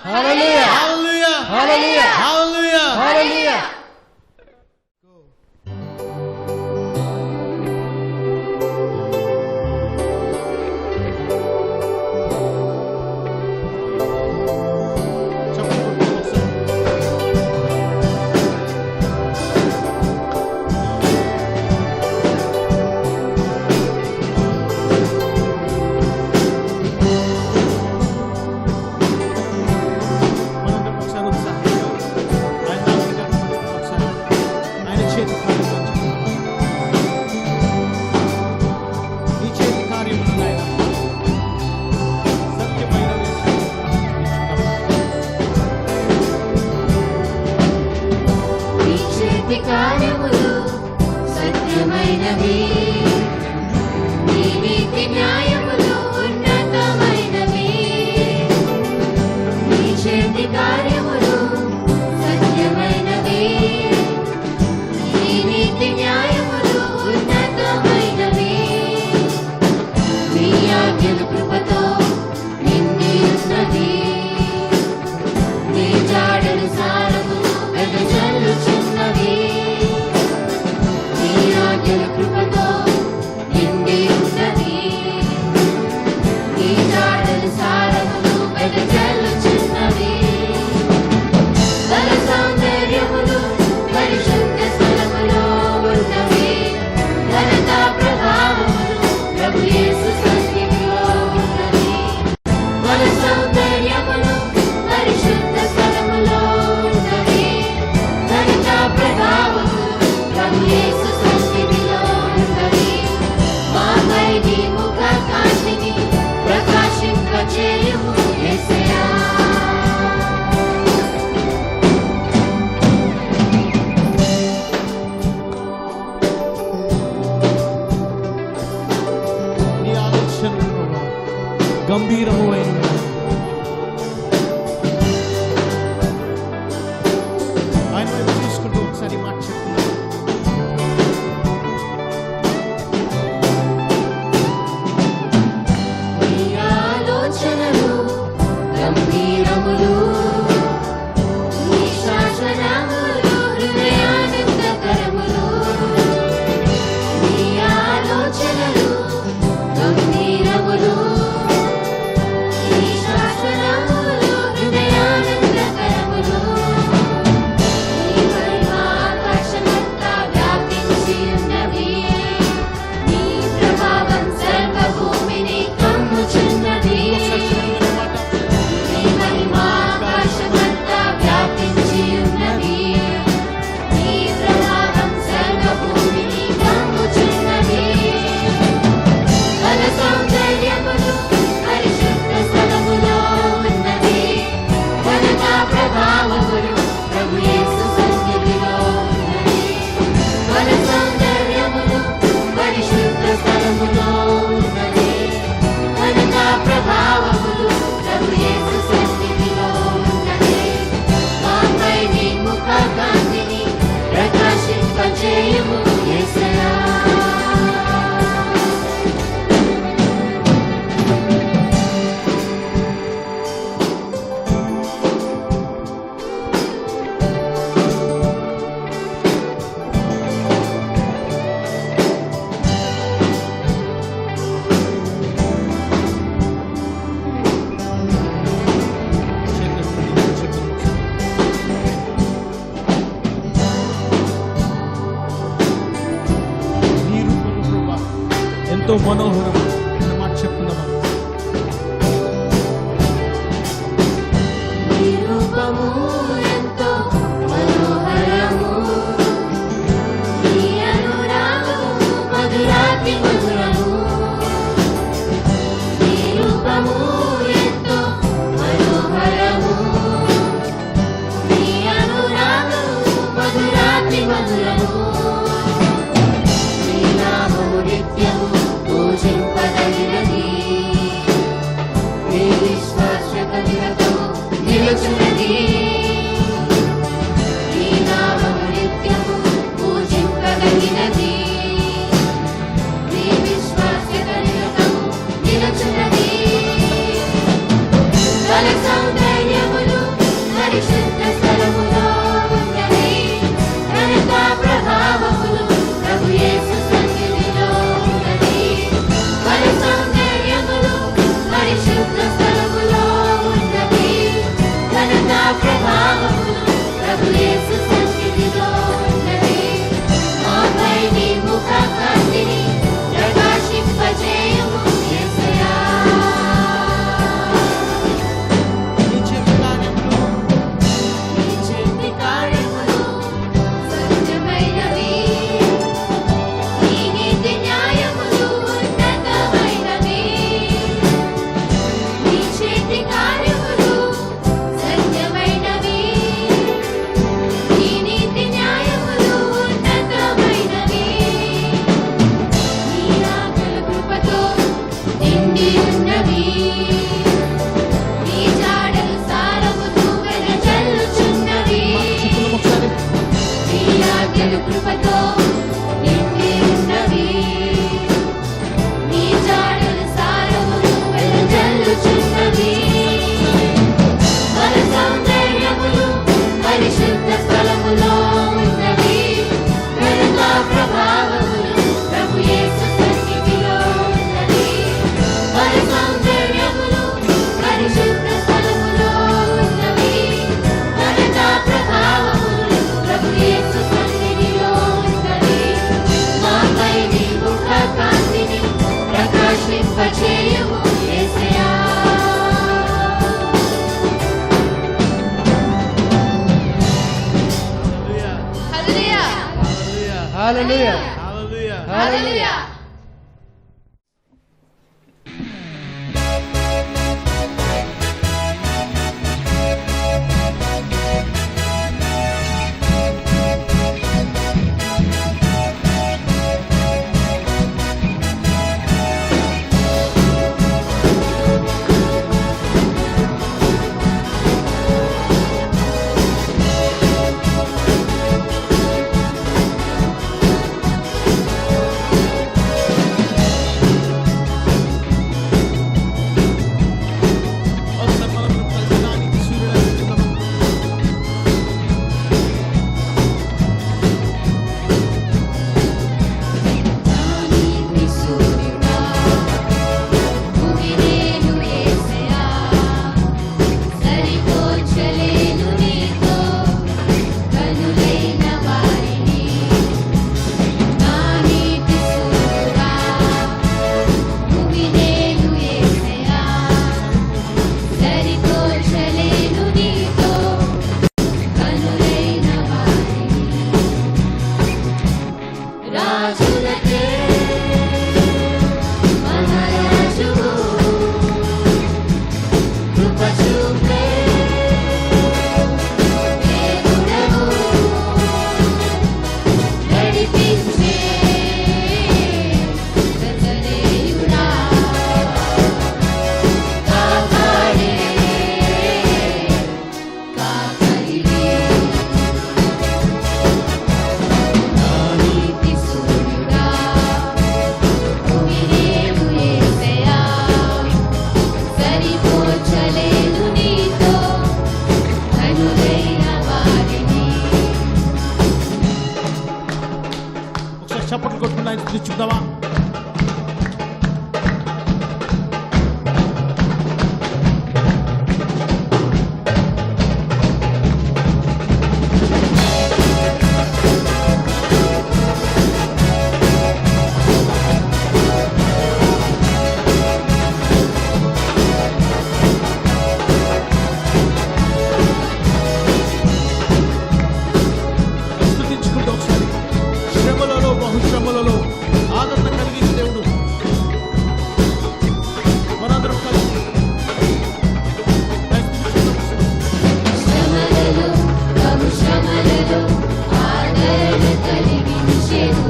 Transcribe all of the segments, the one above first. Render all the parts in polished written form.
హల్లెలూయా హల్లెలూయా హల్లెలూయా హల్లెలూయా హల్లెలూయా. కార్యములు సత్యమైనవి, నీ నీతి న్యాయములు ఉన్నతమైనవి. నీ చేతి కార్యములు సత్యమైనవి, నీ నీతి న్యాయములు ఉన్నతమైనవి. నీ ఆజ్ఞలు కృపతో నిండి ఉన్నది, నీ జాడలు సారములు వెదజల్లుచున్నవి. నీ ఆజ్ఞలు కృపతో నిండి ఉన్నది, నీ జాడలు సారములు వెదజల్లుచున్నవి. బల సౌందర్యములు పరిశుద్ధ స్థలములో ఉన్నవి, ఘనత ప్రభావములు ప్రభు యేసు సన్నిధిలో ఉన్నవి. బల సౌందర్యములు పరిశుద్ధ స్థలములో ఉన్నవి, ఘనత ప్రభావములు ప్రభు యేసు సన్నిధిలో ఉన్నవి. మాపై నీ ముఖ కాంతిని ప్రకాశింపచేయుము యేసయ్యా. నీ ఆలోచనలు గంభీరము అయిన ఆయన వైపు చూసుకుంటూ ఒకసారి మాట చెప్తున్నాను. నీ ఆలోచనలు గంభీరములు, నీ శాసనములు హృదయానందకరములు. నీ ఆలోచనలు గంభీరములు, నీ శాసనములు హృదయానందకరములు. నీ మహిమ ఆకాశమంతా వ్యాపించి ఉన్నది, నీ ప్రభావం సర్వభూమిని కమ్ముచున్నది. నీ మహిమ ఆకాశమంతా వ్యాపించి ఉన్నది, నీ ప్రభావం సర్వభూమిని కమ్ముచున్నది. బల సౌందర్యములు పరిశుద్ధ స్థలములో ఉన్నవి, ఘనత ప్రభావములు ప్రభు యేసు సన్నిధిలో ఉన్నవి. బల సౌందర్యములు పరిశుద్ధ స్థలములో ఉన్నవి, ఘనత ప్రభావములు ప్రభు యేసు సన్నిధిలో ఉన్నవి. మాపై నీ ముఖ కాంతిని ప్రకాశింపచేయుము యేసయ్యా. నీ రూపము ప్రభా ఎంతో మనోహరం అన్న మాట చెప్తున్నామా. నీ రూపము ఎంతో మనోహరము, నీ అనురాగము మధురాతి మధురము. నీ రూపము ఎంతో మనోహరము, నీ అనురాగము మధురాతి మధురము. నీ నామము నిత్యము పూజింపదగినది, నీ విశ్వాస్యత నిరతము నిలుచున్నది. నీ నామము నిత్యము పూజింపదగినది, నీ విశ్వాస్యత నిరతము నిలుచున్నది. బల సౌందర్యములు హల్లెలూయా హల్లెలూయా. హల్లెలూయా. ఒకసారి మనం కలిసి సూర్యుడు అనుకుందామా? నీతి సూర్యుడా భూమినేలు యేసయ్యా సరిపోల్చలేను నీతో కనులైన వారిని నా నీతి సూర్యుడా భూమినేలు యేసయ్యా సరిపోల్చలేను నీతో కనులైన వారిని రాజులకే మహారాజువు కృప చూపే దేవుడవు నడిపించే గజలేయుడా కాపాడే కాపరివే నీతి సూర్యుడా భూమినేలు యేసయ్యా సరిపోల్చలేను నీతో కనులైన వారిని ఒకసారి చప్పట్లు కొట్టుకుని ఆయన స్తుతించుకుందామా? స్తుతించుకుంటూ ఒకసారి శ్రమలలో బహుశ్రమలలో ఆదరణ కలిగించే దేవుడు. మనందరం కలిసి ఆయన స్తుతించుకుందాం. శ్రమలలో బహుశ్రమలలో ఆదరణ కలిగించెను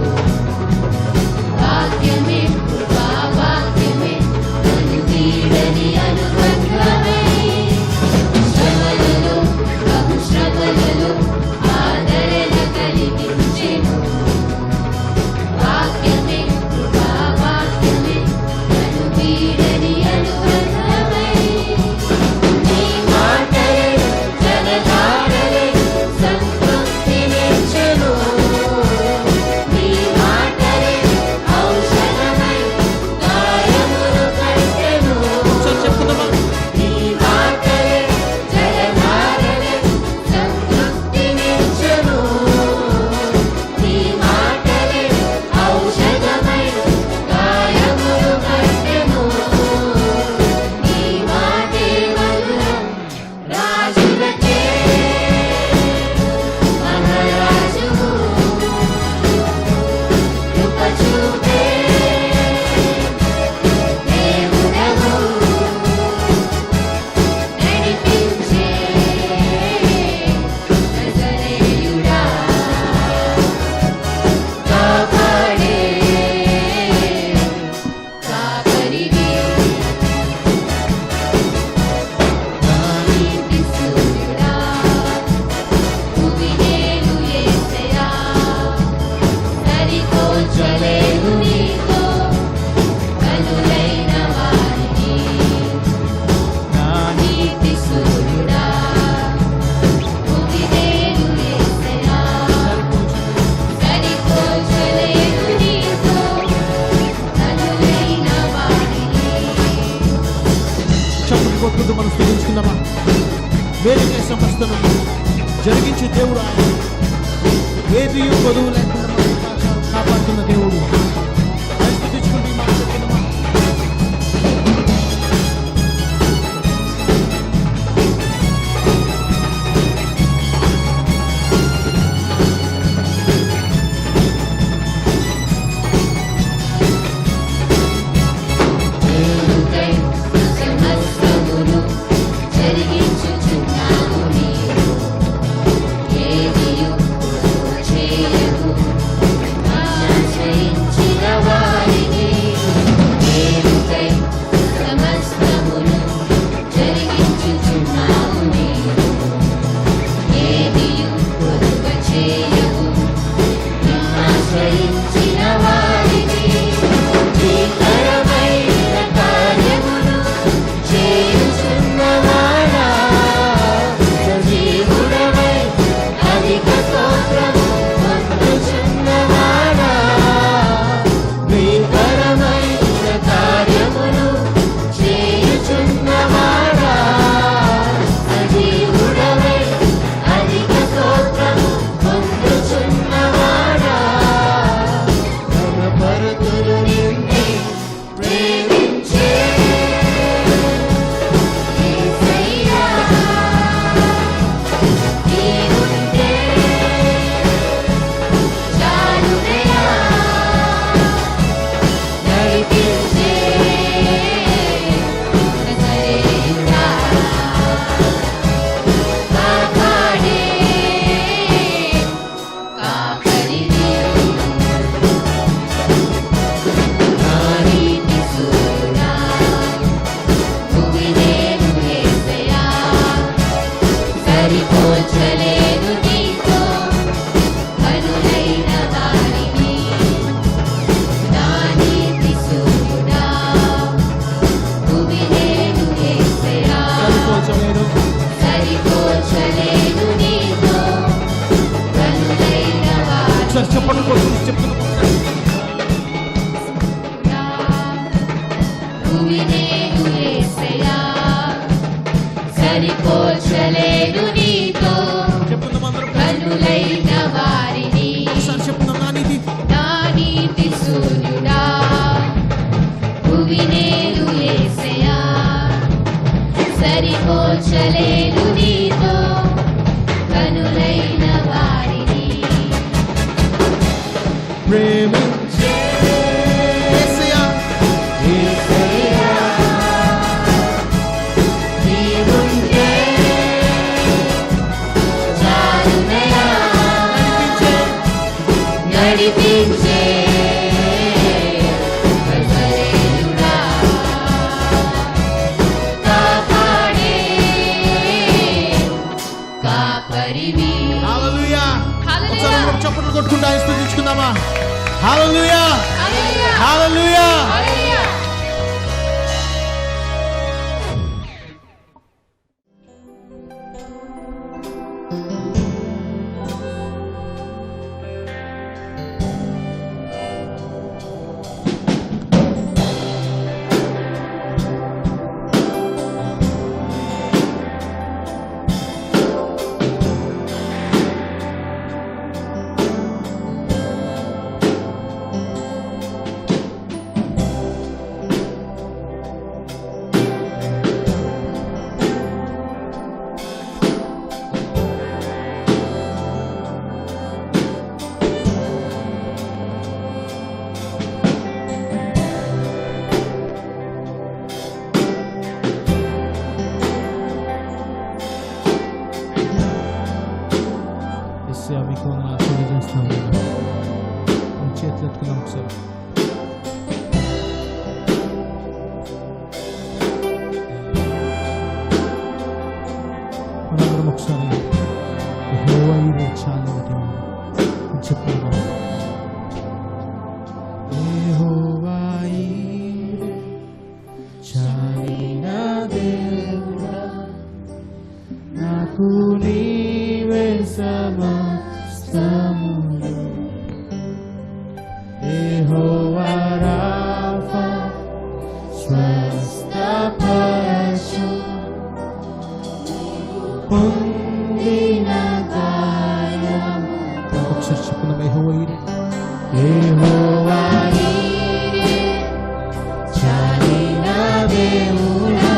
వాక్యమే కృపావాక్యమే నన్ను వీడని అనుబంధమై శ్రమలలో బహుశ్రమలలో ఆదరణ కలిగించెను వాక్యమే కృపావాక్యమే నన్ను వీడని అనుబంధమై నీ మాటలే జలధారలే సంతృప్తినిచ్చెను నీ మాటలే ఔషధమై గాయములు కట్టెను ఒకసారి చెప్పుకుందామా? నీ మాటలే జలధారలే సంతృప్తినిచ్చెను నీ మాటలే ఔషధమై గాయములు కట్టెను నీ మాటే మధురం రాజులకే మహారాజువు కృప చూపే దేవుడవు నడిపించే నజరేయుడా కాపాడే కాపరివే నీతి సూర్యుడా భూమినేలు యేసయ్యా సరిపోల్చలేను నీతో కనులైన వారిని నీతి సూర్యుడా భూమినేలు యేసయ్యా సరిపోల్చలేను నీతో కనులైన వారిని చప్పట్లు కొట్టుకుంటూ మనం స్తుతించుకుందామా? వేదిక సమస్తను జరిగించే దేవుడు ఆయన. ఏది కొదువు లేకుండా మనల్ని కాపాడుతున్న దేవుడు. ఆయన స్తుతించుకుంటూ ఈ మాట చెప్పుకుందామా? సరిపోల్చలేను నీతో కనులైన వారిని ప్రేమించే యేసయ్యా, యేసయ్యా, నీవుంటే చాలునయా, నడిపించే నజరేయుడా, కాపాడే కాపరివి. హల్లెలూయా. హల్లెలూయా. ఒకసారి మనం చప్పట్లు కొట్టుకుంటూ ఆయన స్తుతించుకుందామా? హల్లెలూయా, హల్లెలూయా, హల్లెలూయా. హల్లెలూయా. యేసయ్యా, మీకు వందనాలు తెలియజేస్తాము. మీ చేతులు ఎత్తుకుందాం ఒకసారి. మనందరం ఒకసారి యెహోవా ఈరే చాలిన దేవుడు అని చెప్పుకుందాం. యెహోవా ఈరే చాలిన దేవుడా, నాకు నీవే సమస్తములు. యెహోవా రాఫా, స్వస్థపరచు, పొందిన గాయము. ఒకసారి చెప్పుకుందాం. యెహోవా ఈరే, యెహోవా ఈరే చాలిన దేవుడా,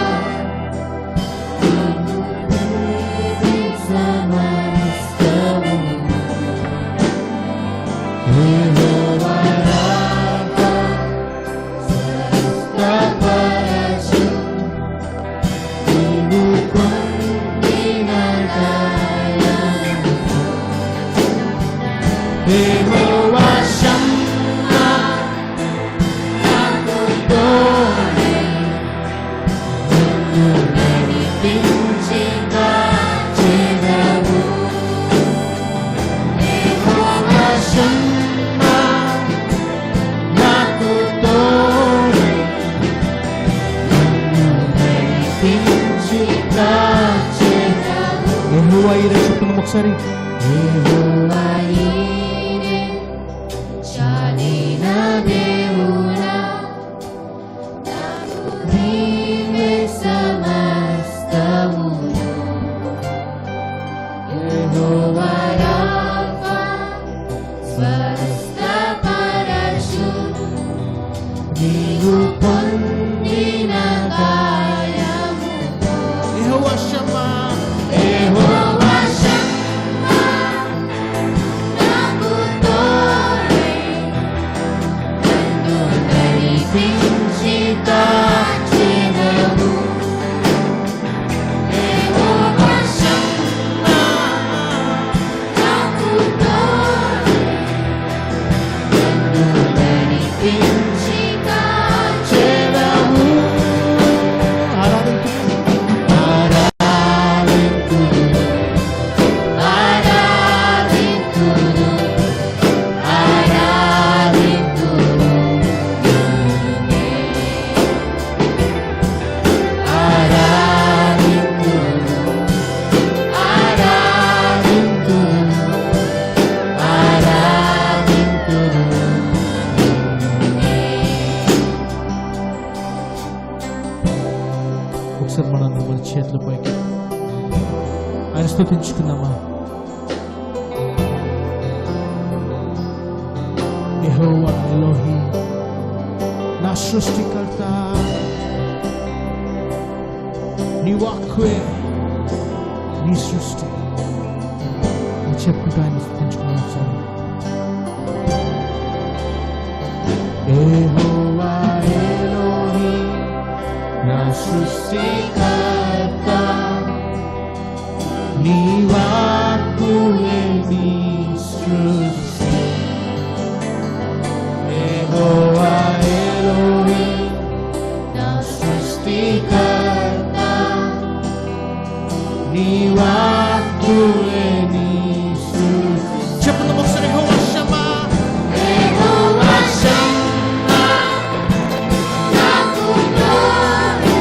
యెహోవా షమ్మా, నాకు తోడై నన్ను నడిపించి కాచెదవు. యెహోవా షమ్మా, నాకు తోడై నన్ను నడిపించి కాచెదవు. యెహోవా ఈరే చెప్పుకుందాం ఒకసారి. యెహోవా ఈరే చాలిన దేవుడా, నాకు నీవే సమస్తములు. యెహోవా రాఫా, స్వస్థపరచు, నీవు పొందిన గాయముతో. యెహోవా షమ్మా, యెహోవా షమ్మా, నాకు తోడై నన్ను నడిపించి కాచెదవు. యెహోవా షమ్మా, నాకు తోడై నన్ను నడిపించి కాచెదవు. ఒకసారి మనం మన చేతుల పైకి ఆయన స్తుతించుకుందామా? యెహోవా ఎలోహి, నా సృష్టికర్త, నీ వాక్కువే నీ సృష్టి అని చెప్పుకుంటూ ఆయన స్థుతించుకున్నాం సార్. యెహోవా ఎలోహిం నా సృష్టికర్త, నీ వాక్కువే నీ సృష్టి. యెహోవా ఎలోహిం నా సృష్టికర్త, నీ వాక్కువే నీ సృష్టి. చెప్పుదాం ఒకసారి. యెహోవా షమ్మా, యెహోవా షమ్మా, నాకు తోడై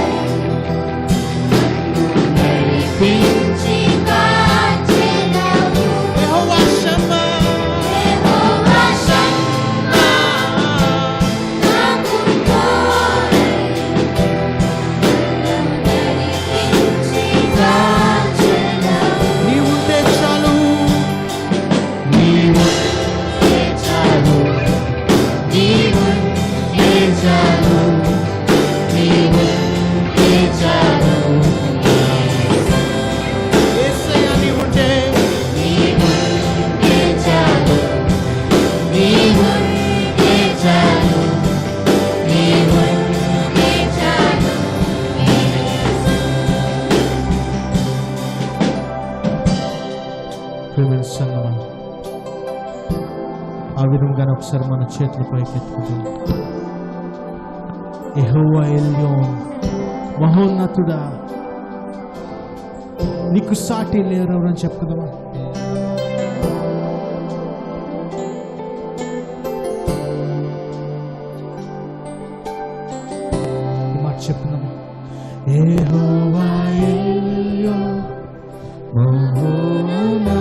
నడిపించి కాచెదవు. యెహోవా షమ్మా, యెహోవా షమ్మా, నాకు తోడై నడిపించి కాచెదవు. నీవుంటే చాలు, నీవుంటే చాలు, నీవుంటే చాలు, నీవుంటే చాలు. యేసయ్యా నీవుంటే, నీవుంటే చాలు, నీవుంటే చాలు, నీవుంటే చాలు. ప్రియమైన సంగమా, ఆ విధంగానే ఒకసారి మన చేతుల పైకి ఎత్తుకుందాం. యెహోవా ఎల్యోన్, మహోన్నతుడా, నీకు సాటి లేరెవరని చెప్పుదామా. ఈ మాట చెప్పుదామా. యెహోవా ఎల్యోన్, మహోన్నతుడా,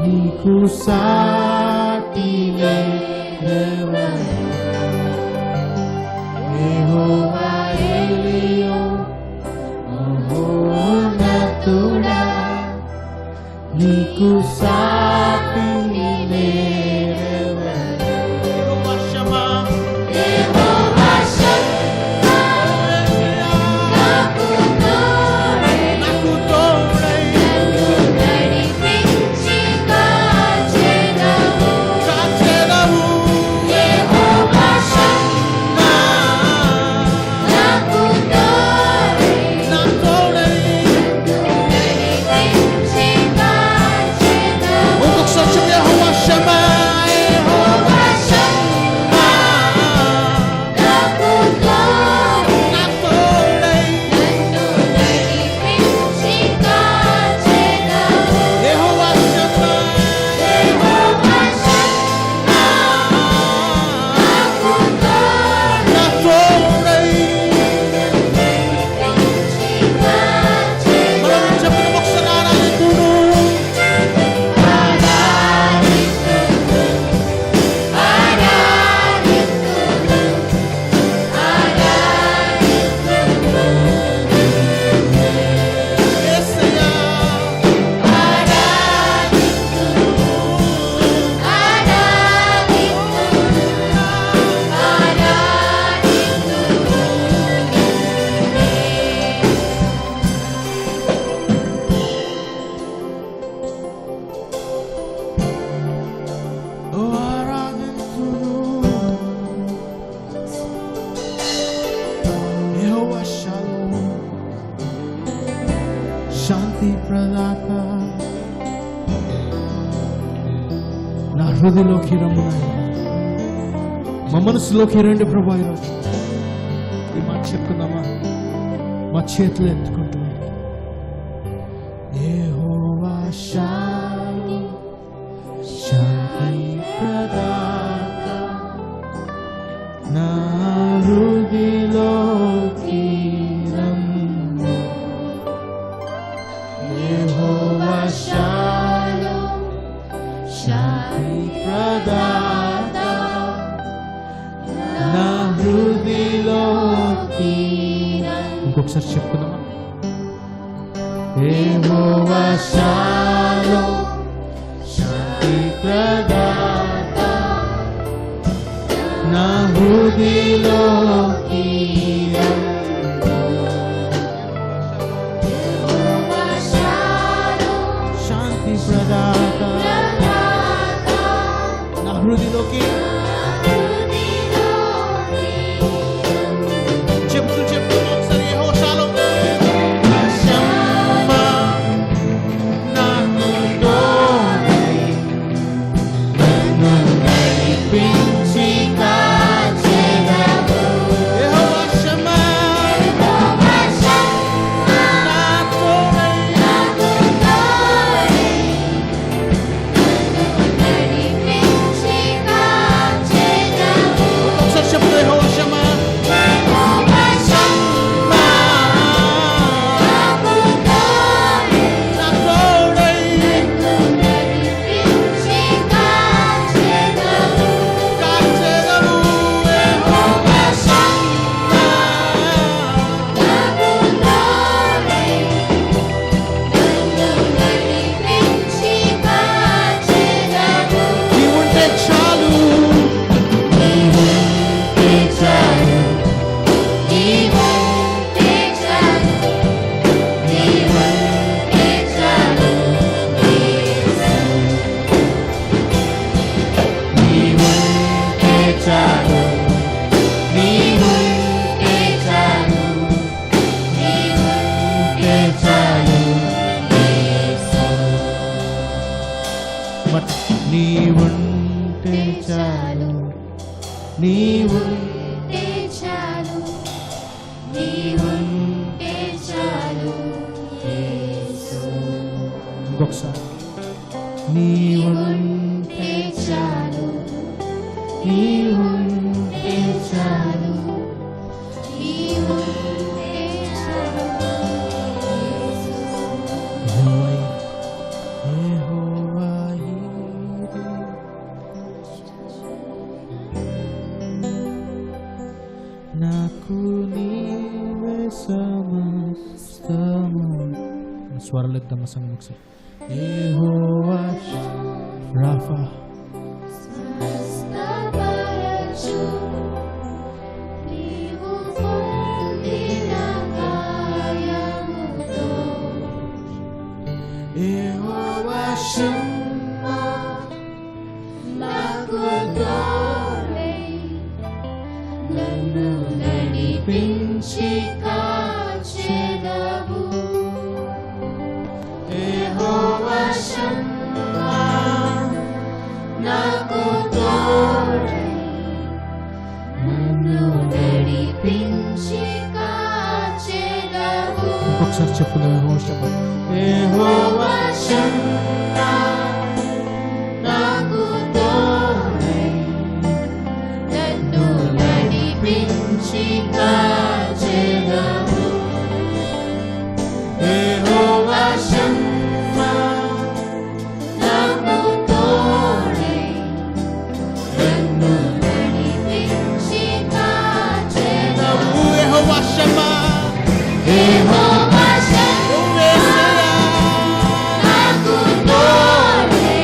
నీకు సాటి లేరెవరు. యెహోవా ఎల్యోన్, మహోన్నతుడా, నీకు సాటి లేరెవరు. యెహోవా షమ్మా, యెహోవా షమ్మా, నాకు తోడై నాకు తోడై నడిపించి కాచెదవు. కాచెదవు. యెహోవా షమ్మా, నాకు తోడై నా తోడై. నడిపించి కాచెదవు. ఇంకొకసారి చెప్పు. యెహోవా షమ్మా, యెహోవా షమ్మా, నాకు తోడై నా తోడై. నడిపించి కాచెదవు. యెహోవా షమ్మా, యెహోవా షమ్మా, నాకు తోడై నా తోడై. నడిపించి కాచెదవు. మనం చెప్పిన ఒకసారి ఆరాధించును. యేసయ్యా, ఓ ఆరాధించును. యెహోవా షాలోమ్, శాంతి ప్రదాత, నా హృదయలోకి రమ్మునాయన, మా మనసులోకి రండి ప్రభా. ఈరోజు ఈ మాట చెప్పుకుందామా, మా చేతులు ఎత్తుకుంటున్నాం. యెహోవా షాలోమ్, శాంతి ప్రదాత, నా హృదయలోకి రమ్ము. యెహోవా షాలోమ్, శాంతి ప్రదాత, నా హృదయలోకి. ఇంకొకసారి చెప్పుకుందామా. యెహోవా షాలోమ్, శాంతి ప్రదాత, నా హృదయలోకి రమ్ము. ఇంకొకసారి నీవుంటే చాలు నీవుంటే చాలు నీవుంటే చాలు యెహోవా నాకు నీవే సమస్తము. స్వరలిద్దాం సంగం ఒకసారి. యెహోవా రాఫా సమస్తపరచు నీవు పొందిన గాయముతో యెహోవా షమ్మా నాకు తోడై నన్ను నడిపించి కాచెదవు యెహోవా షమ్మా నాకు తోడై నన్ను నడిపించి కాచెదవు ఒకసారి చెప్పుదాం. యెహోవా షమ్మా నాకు తోడై నన్ను నడిపించి కాచెదవు యెహోవా షమ్మా నాకు తోడై నన్ను నడిపించి కాచెదవు యెహోవా షమ్మా యెహోవా షమ్మా నాకు తోడై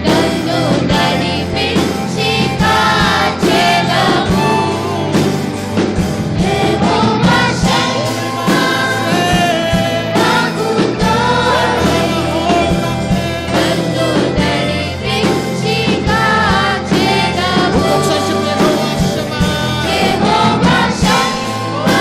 నన్ను నడిపించి కాచెదవు యెహోవా షమ్మా నాకు తోడై నన్ను నడిపించి కాచెదవు యెహోవా షమ్మా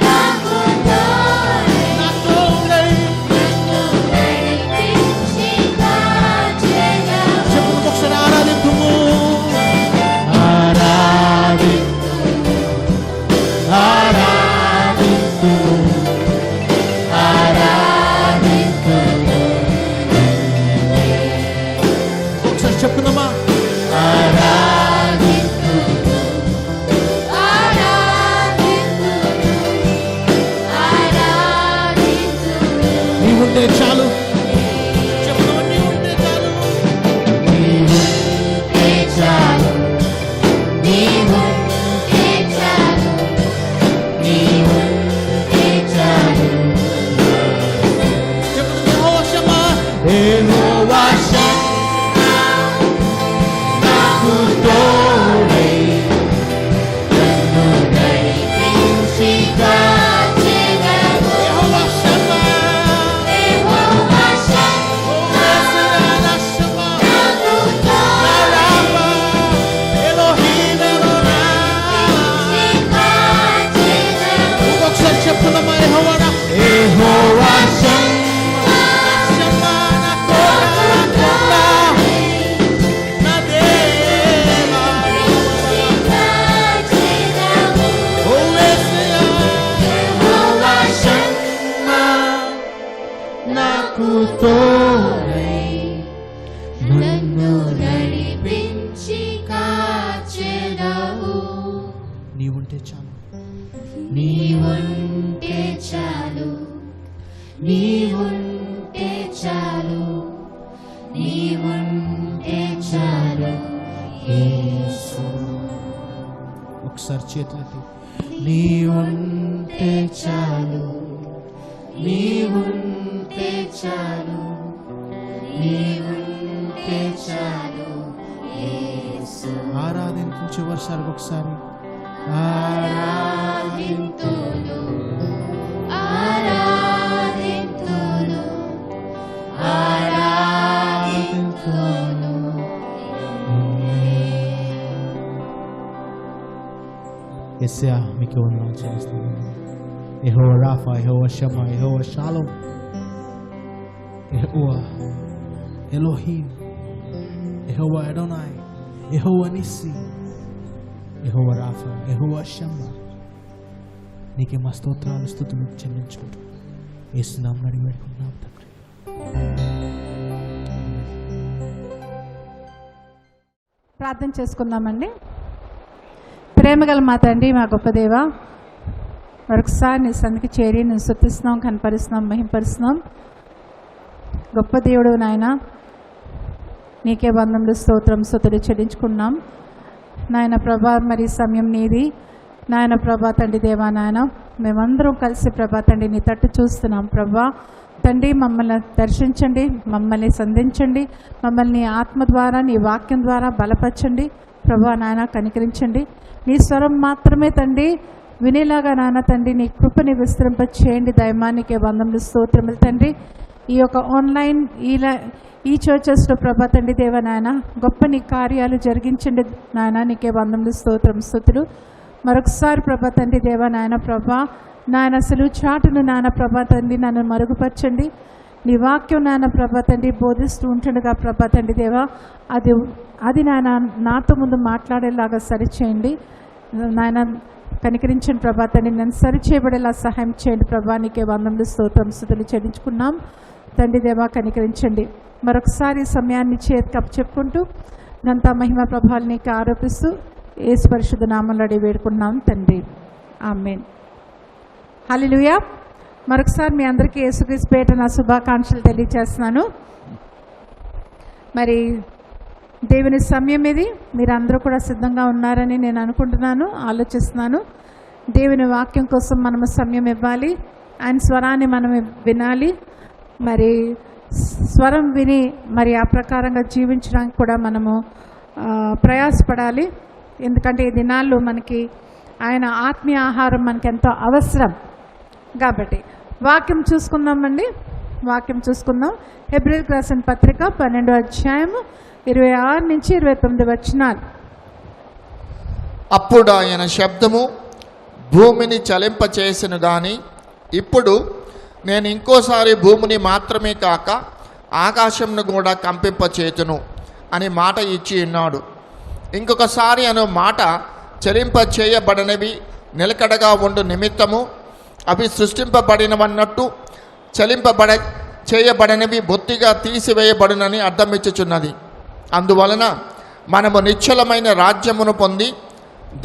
నాకు తోడై నన్ను నడిపించి కాచెదవు ఒకసారి ఆరాధిద్దుము. ఒకసారి చెప్పుదామా. నీవుంటే చాలు. చెప్పుదామా. నీవుంటే చాలు. చెప్పుదాం. యెహోవా షమ్మా నాకు తోడై యెహోవా షమ్మా యెహోవా షమ్మా రాఫా ఎలోహీం ఒకసారి చెప్పుదామా. యెహోవా షమ్మా షమ్మా నా తోడా నా దేవా ఓ యేసయ్యా యెహోవా షమ్మా నాకు తోడై నన్ను నడిపించి కాచెదవు నీవుంటే చాలు. నీవుంటే చాలు నీవుంటే చాలు నీవుంటే చాలు యేసు ఒకసారి చేతులెత్తి. నీవుంటే చాలు. నీవుంటే చాలు నీవుంటే చాలు యేసు ఆరాధించు. చివరిసారి ఒకసారి ఆరాధింతును ఆరాధింతును ఆరాధింతును యేసయ్యా మీకు వందనాలు చెల్లిస్తున్నాను. యెహోవా రాఫా, యెహోవా షమ్మా, యెహోవా షాలోమ్, యెహోవా ఎలోహీం, యెహోవా అడోనాయ్, యెహోవా నిస్సి, యెహోవా రాఫా, యెహోవా షమ్మా, నీకే మా స్తోత్రాలు స్తుతులు చెల్లించుకుంటూ యేసునామములో అడిగి వేడుకుంటున్నాం తండ్రి. ప్రార్థన చేసుకుందామండి. ప్రేమగల మా తండ్రి, మా గొప్ప దేవ, మరొకసారి నీ సన్నిధికి చేరి నేను స్తుతిస్తున్నాం, కనపరుస్తున్నాం, మహింపరుస్తున్నాం. గొప్ప దేవుడు నాయన, నీకే వందములు, స్తోత్రం, స్తుతులు చెల్లించుకున్నాం నాయన ప్రభా. మరి సమయం నీది నాయన ప్రభా తండ్రి దేవా. నాయన మేమందరం కలిసి ప్రభా తండ్రి నీ తట్టు చూస్తున్నాం ప్రభా తండ్రి. మమ్మల్ని దర్శించండి, మమ్మల్ని సంధించండి, మమ్మల్ని ఆత్మ ద్వారా నీ వాక్యం ద్వారా బలపరచండి ప్రభా. నాయన కనికరించండి. నీ స్వరం మాత్రమే తండ్రి వినేలాగా నాయన తండ్రి నీ కృపని విస్తరింప చేయండి. దైవానికే వందములు, స్తోత్రములు తండ్రి. ఈ యొక్క ఆన్లైన్ ఈ చర్చెస్లో ప్రభా తండ్రి దేవ నాయన గొప్ప నీ కార్యాలు జరిగించండి నాయన. నీకే వందములు, స్తోత్రం, స్తుతులు. మరొకసారి ప్రభా తండ్రి దేవ నాయన ప్రభా నాయన అసలు చాటును నాయన ప్రభా తండ్రి నన్ను మరుగుపరచండి. నీ వాక్యం నాయన ప్రభా తండ్రి బోధిస్తూ ఉంటుండగా ప్రభా తండ్రి దేవ అది నాయన నాతో ముందు మాట్లాడేలాగా సరిచేయండి నాయన. కనికరించండి ప్రభా తండ్రి, నన్ను సరిచేయబడేలా సహాయం చేయండి ప్రభా. నీకే వందములు, స్తోత్రం, స్తుతులు చెల్లించుకున్నాం తండ్రి దేవా. కనికరించండి. మరొకసారి సమయాన్ని చేతికి అప్పచెప్పుకుంటూ ఘనత మహిమ ప్రభావాలు నీకు ఆరోపిస్తూ యేసు పరిశుద్ధ నామములో అడిగి వేడుకుంటున్నాం తండ్రి. ఆమేన్. హల్లెలూయా. మరొకసారి మీ అందరికీ యేసుక్రీస్తు పేరిట నా శుభాకాంక్షలు తెలియజేస్తున్నాను. మరి దేవుని సమయం ఇది, మీరందరూ కూడా సిద్ధంగా ఉన్నారని నేను అనుకుంటున్నాను, ఆలోచిస్తున్నాను. దేవుని వాక్యం కోసం మనము సమయం ఇవ్వాలి, ఆయన స్వరాన్ని మనం వినాలి. మరి స్వరం విని మరి ఆ ప్రకారంగా జీవించడానికి కూడా మనము ప్రయాసపడాలి. ఎందుకంటే ఈ దినాల్లో మనకి ఆయన ఆత్మీయ ఆహారం మనకి ఎంతో అవసరం కాబట్టి. వాక్యం చూసుకుందామండి. వాక్యం చూసుకుందాం. హెబ్రీయులకు రాసిన పత్రిక 12వ అధ్యాయము 26 నుంచి 29 వచనాలు. అప్పుడు ఆయన శబ్దము భూమిని చలింపచేసెను గాని ఇప్పుడు నేను ఇంకోసారి భూమిని మాత్రమే కాక ఆకాశంను కూడా కంపింపచేతును అని మాట ఇచ్చి ఉన్నాడు. ఇంకొకసారి అను మాట చలింప చేయబడనివి నిలకడగా ఉండు నిమిత్తము అవి సృష్టింపబడినవన్నట్టు చేయబడనివి బొత్తిగా తీసివేయబడునని అర్థమిచ్చుచున్నది. అందువలన మనము నిశ్చలమైన రాజ్యమును పొంది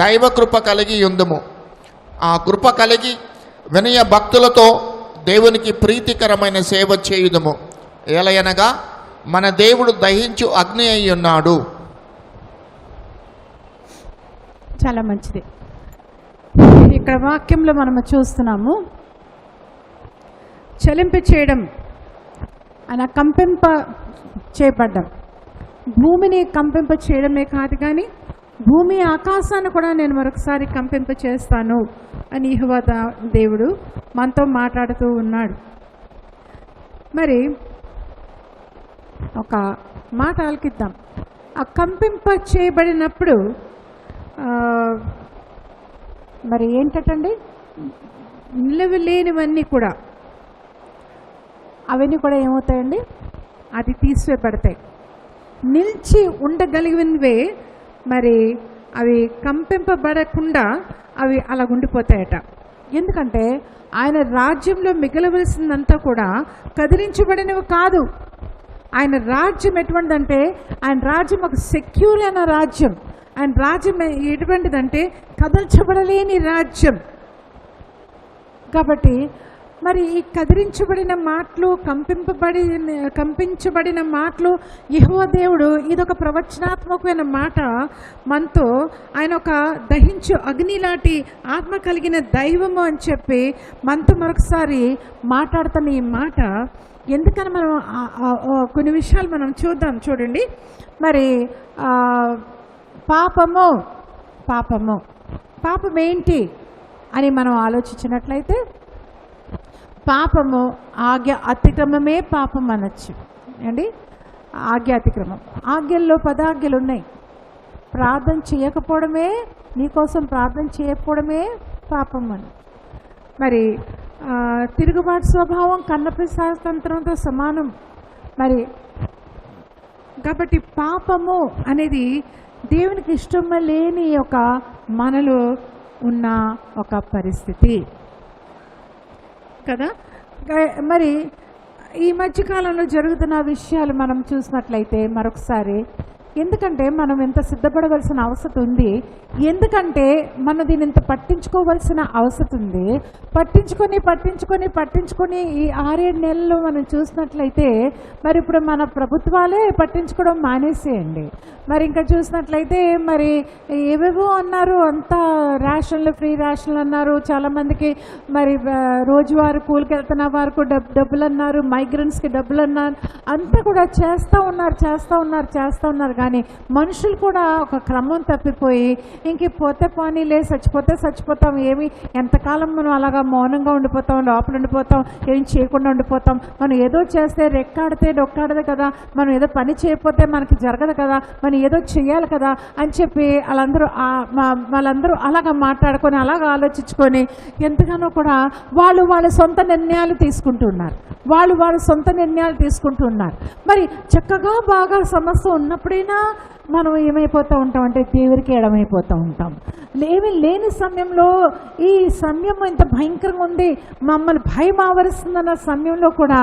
దైవకృప కలిగి ఉందుము. ఆ కృప కలిగి వినయ భక్తులతో దేవునికి ప్రీతికరమైన సేవ చేయుదుము. ఏలయనగా మన దేవుడు దహించు అగ్ని అయి ఉన్నాడు. చాలా మంచిది. ఇక్కడ వాక్యంలో మనము చూస్తున్నాము, చలింప చేయడం అలా కంపింప చేయబడ్డం. భూమిని కంపింప చేయడమే కాదు కానీ భూమి ఆకాశాన్ని కూడా నేను మరొకసారి కంపింప చేస్తాను అని యెహోవా దేవుడు మనతో మాట్లాడుతూ ఉన్నాడు. మరి ఒక మాట ఆలకిద్దాం. ఆ కంపింప చేయబడినప్పుడు మరి ఏంటండి, నిలవలేనివన్నీ కూడా అవన్నీ కూడా ఏమవుతాయండి, అది తీసివేయబడతాయి. నిలిచి ఉండగలిగినవే మరి అవి కంపింపబడకుండా అవి అలా ఉండిపోతాయట. ఎందుకంటే ఆయన రాజ్యంలో మిగలవలసిందంతా కూడా కదిలించబడినవి కాదు. ఆయన రాజ్యం ఎటువంటిదంటే ఆయన రాజ్యం ఒక సెక్యూర్ అయిన రాజ్యం. ఆయన రాజ్యం ఎటువంటిదంటే కదల్చబడలేని రాజ్యం. కాబట్టి మరి ఈ కదిలించబడిన మాటలు, కంపించబడిన మాటలు యెహోవా దేవుడు ఇదొక ప్రవచనాత్మకమైన మాట మనతో. ఆయన ఒక దహించు అగ్ని లాంటి ఆత్మ కలిగిన దైవము అని చెప్పి మనతో మరొకసారి మాట్లాడుతున్న ఈ మాట. ఎందుకని మనం కొన్ని విషయాలు మనం చూద్దాం. చూడండి, మరి పాపం ఏంటి అని మనం ఆలోచించినట్లయితే పాపము ఆజ్ఞ అతిక్రమమే పాపం అనొచ్చు అండి. ఆజ్ఞ అతిక్రమం. ఆజ్ఞల్లో 10 ఆజ్ఞలు ఉన్నాయి. ప్రార్థన చేయకపోవడమే, నీకోసం ప్రార్థన చేయకపోవడమే పాపం అని. మరి తిరుగుబాటు స్వభావం కన్నపిశాతంత్రంతో సమానం. మరి కాబట్టి పాపము అనేది దేవునికి ఇష్టం లేని ఒక మనలో ఉన్న ఒక పరిస్థితి కదా. మరి ఈ మధ్యకాలంలో జరుగుతున్న విషయాలు మనం చూసినట్లయితే మరొకసారి, ఎందుకంటే మనం ఎంత సిద్ధపడవలసిన అవసరం ఉంది, ఎందుకంటే మనం దీన్ని ఇంత పట్టించుకోవలసిన అవసరం ఉంది. పట్టించుకొని ఈ 6-7 నెలలు మనం చూసినట్లయితే మరి ఇప్పుడు మన ప్రభుత్వాలే పట్టించుకోవడం మానేసేయండి. మరి ఇంకా చూసినట్లయితే మరి ఏవేవో అన్నారు, అంతా రేషన్లు, ఫ్రీ రేషన్లు అన్నారు, చాలామందికి మరి రోజువారీ కూలికి వెళ్తున్న వారికి డబ్బులు అన్నారు, మైగ్రెంట్స్కి డబ్బులు అన్నారు, అంతా కూడా చేస్తూ ఉన్నారు. కానీ మనుషులు కూడా ఒక క్రమం తప్పిపోయి ఇంక పోతే పోనీలే, చచ్చిపోతాం, ఏమి ఎంతకాలం మనం అలాగా మౌనంగా ఉండిపోతాం, లోపల ఉండిపోతాం, ఏం చేయకుండా ఉండిపోతాం. మనం ఏదో చేస్తే రెక్కాడితే డొక్కాడదు కదా, మనం ఏదో పని చేయకపోతే మనకి జరగదు కదా, మనం ఏదో చెయ్యాలి కదా అని చెప్పి వాళ్ళందరూ అలాగా మాట్లాడుకొని అలాగా ఆలోచించుకొని ఎంతగానో కూడా వాళ్ళ సొంత నిర్ణయాలు తీసుకుంటున్నారు. మరి చక్కగా బాగా సమస్య ఉన్నప్పుడైనా మనం ఏమైపోతూ ఉంటాం అంటే దేవుడికి ఎడమైపోతూ ఉంటాం. ఏమీ లేని సమయంలో, ఈ సమయం ఇంత భయంకరంగా ఉంది, మమ్మల్ని భయం ఆవరిస్తుందన్న సమయంలో కూడా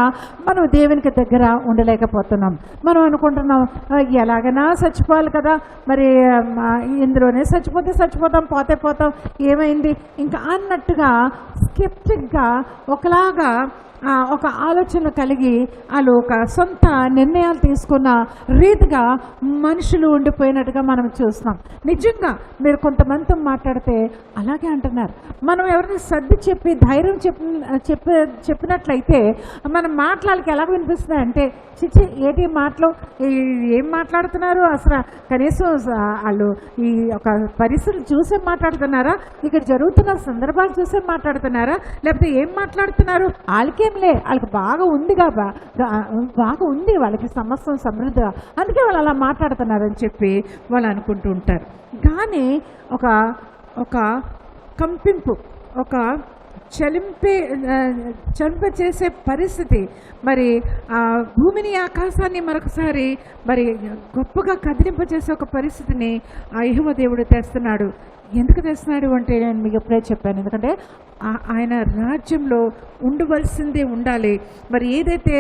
మనం దేవునికి దగ్గర ఉండలేకపోతున్నాం. మనం అనుకుంటున్నాం ఎలాగైనా చచ్చిపోవాలి కదా, మరి ఇందులోనే చచ్చిపోతాం, పోతాం, ఏమైంది ఇంకా అన్నట్టుగా స్కెప్టిక్గా ఒకలాగా ఒక ఆలోచన కలిగి వాళ్ళు ఒక సొంత నిర్ణయాలు తీసుకున్న రీతిగా మనుషులు ఉండిపోయినట్టుగా మనం చూస్తున్నాం. నిజంగా మీరు కొంతమందితో మాట్లాడితే అలాగే అంటున్నారు. మనం ఎవరిని సర్ది చెప్పి ధైర్యం చెప్పినట్లయితే మన మాటలకి ఎలా వినిపిస్తున్నాయి అంటే, చిచ్చి ఏటి మాటలు, ఏం మాట్లాడుతున్నారు అసలు, కనీసం వాళ్ళు ఈ ఒక పరిస్థితులు చూసే మాట్లాడుతున్నారా, ఇక్కడ జరుగుతున్న సందర్భాలు చూసే మాట్లాడుతున్నారా, లేకపోతే ఏం మాట్లాడుతున్నారు, వాళ్ళకేంలే, వాళ్ళకి బాగా ఉంది వాళ్ళకి సమస్య సమృద్ధిగా, అందుకే వాళ్ళు అలా మాట్లాడుతున్నారని చెప్పి వాళ్ళు అనుకుంటూ ఉంటారు. కానీ ఒక కంపింపు, ఒక చలింప చేసే పరిస్థితి, మరి భూమిని ఆకాశాన్ని మరొకసారి మరి గొప్పగా కదిలింపచేసే ఒక పరిస్థితిని ఆ యెహోవా దేవుడు తెస్తున్నాడు. ఎందుకు తెస్తున్నాడు అంటే నేను మీకు ఎప్పుడే చెప్పాను, ఎందుకంటే ఆయన రాజ్యంలో ఉండవలసిందే ఉండాలి. మరి ఏదైతే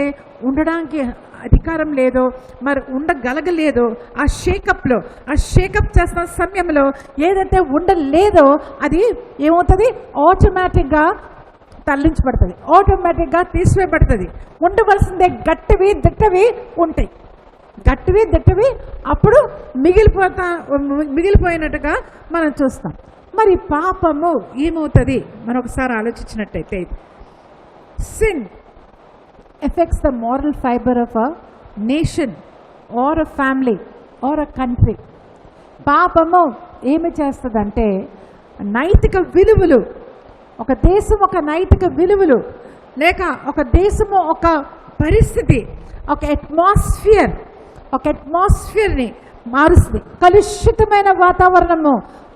ఉండడానికి అధికారం లేదో, మరి ఉండగలగలేదో, ఆ షేకప్ చేస్తున్న సమయంలో ఏదైతే ఉండలేదో అది ఏమవుతుంది, ఆటోమేటిక్గా తరలించబడుతుంది, ఆటోమేటిక్గా తీసివేయబడుతుంది. ఉండవలసిందే గట్టివి దిట్టవి ఉంటాయి, గట్టివి దిట్టవి అప్పుడు మిగిలిపోయినట్టుగా మనం చూస్తాం. మరి పాపము ఏమవుతుంది మనం ఒకసారి ఆలోచించినట్టయితే, sin affects the moral fiber of a nation or a family or a country. పాపము ఏమి చేస్తుందంటే నైతిక విలువలు, ఒక దేశం ఒక నైతిక విలువలు, లేక ఒక దేశము ఒక పరిస్థితి, ఒక అట్మాస్ఫియర్ని మారుస్తుంది. కలుషితమైన వాతావరణము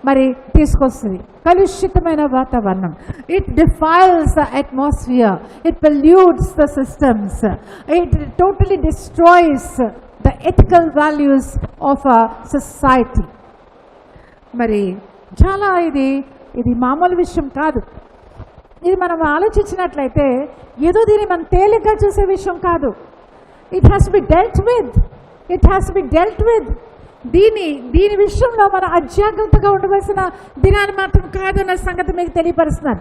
మరి తీసుకొస్తుంది, కలుషితమైన వాతావరణం. It defiles the atmosphere, it pollutes the systems, it totally destroys the ethical values of a society. మరి చాలా ఇది మామూలు విషయం కాదు. ఇది మనం ఆలోచించినట్లయితే ఏదో దీన్ని మనం తేలిగ్గా చూసే విషయం కాదు. It has be dealt with. దీని విషయంలో మనం అజాగ్రత్తగా ఉండవలసిన దినాన్ని మాత్రం కాదన్న సంగతి మీకు తెలియపరుస్తున్నారు.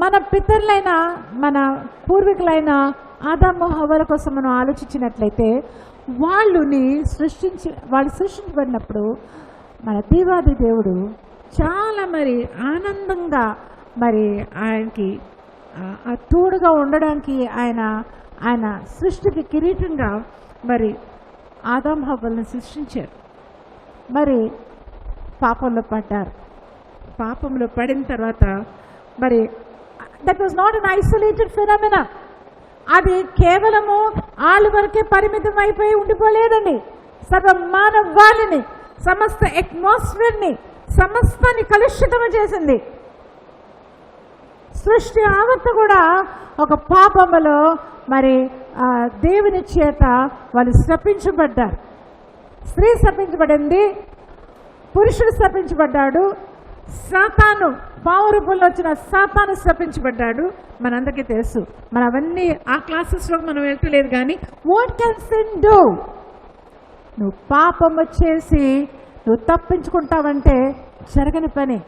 మన పితరులైన, మన పూర్వీకులైన ఆదాము హవ్వల కోసం మనం ఆలోచించినట్లయితే వాళ్ళు సృష్టించబడినప్పుడు మన దేవాది దేవుడు చాలా మరి ఆనందంగా మరి ఆయనకి తోడుగా ఉండడానికి ఆయన సృష్టికి కిరీటంగా మరి ఆదాము హవ్వలను సృష్టించారు. మరి పాపంలో పడిన తర్వాత మరి that was not an isolated phenomena. అది కేవలము వాళ్ళ వరకే పరిమితం అయిపోయి ఉండిపోలేదండి. సర్వ మానవాళిని, సమస్త అట్మాస్ఫియర్ని, సమస్తాన్ని కలుషితం చేసింది. సృష్టి ఆవత కూడా ఒక పాపములో మరి దేవుని చేత వాళ్ళు శపించబడ్డారు. స్త్రీ శపించబడింది, పురుషుడు శపించబడ్డాడు, సాతాను పాము రూపంలో వచ్చిన సాతాను శపించబడ్డాడు. మనందరికీ తెలుసు. మన అవన్నీ ఆ క్లాసెస్లో మనం వెళ్ళలేదు. కానీ వాట్ కెన్ సిన్ డూ? నువ్వు పాపము చేసి నువ్వు తప్పించుకుంటావంటే జరగని పని.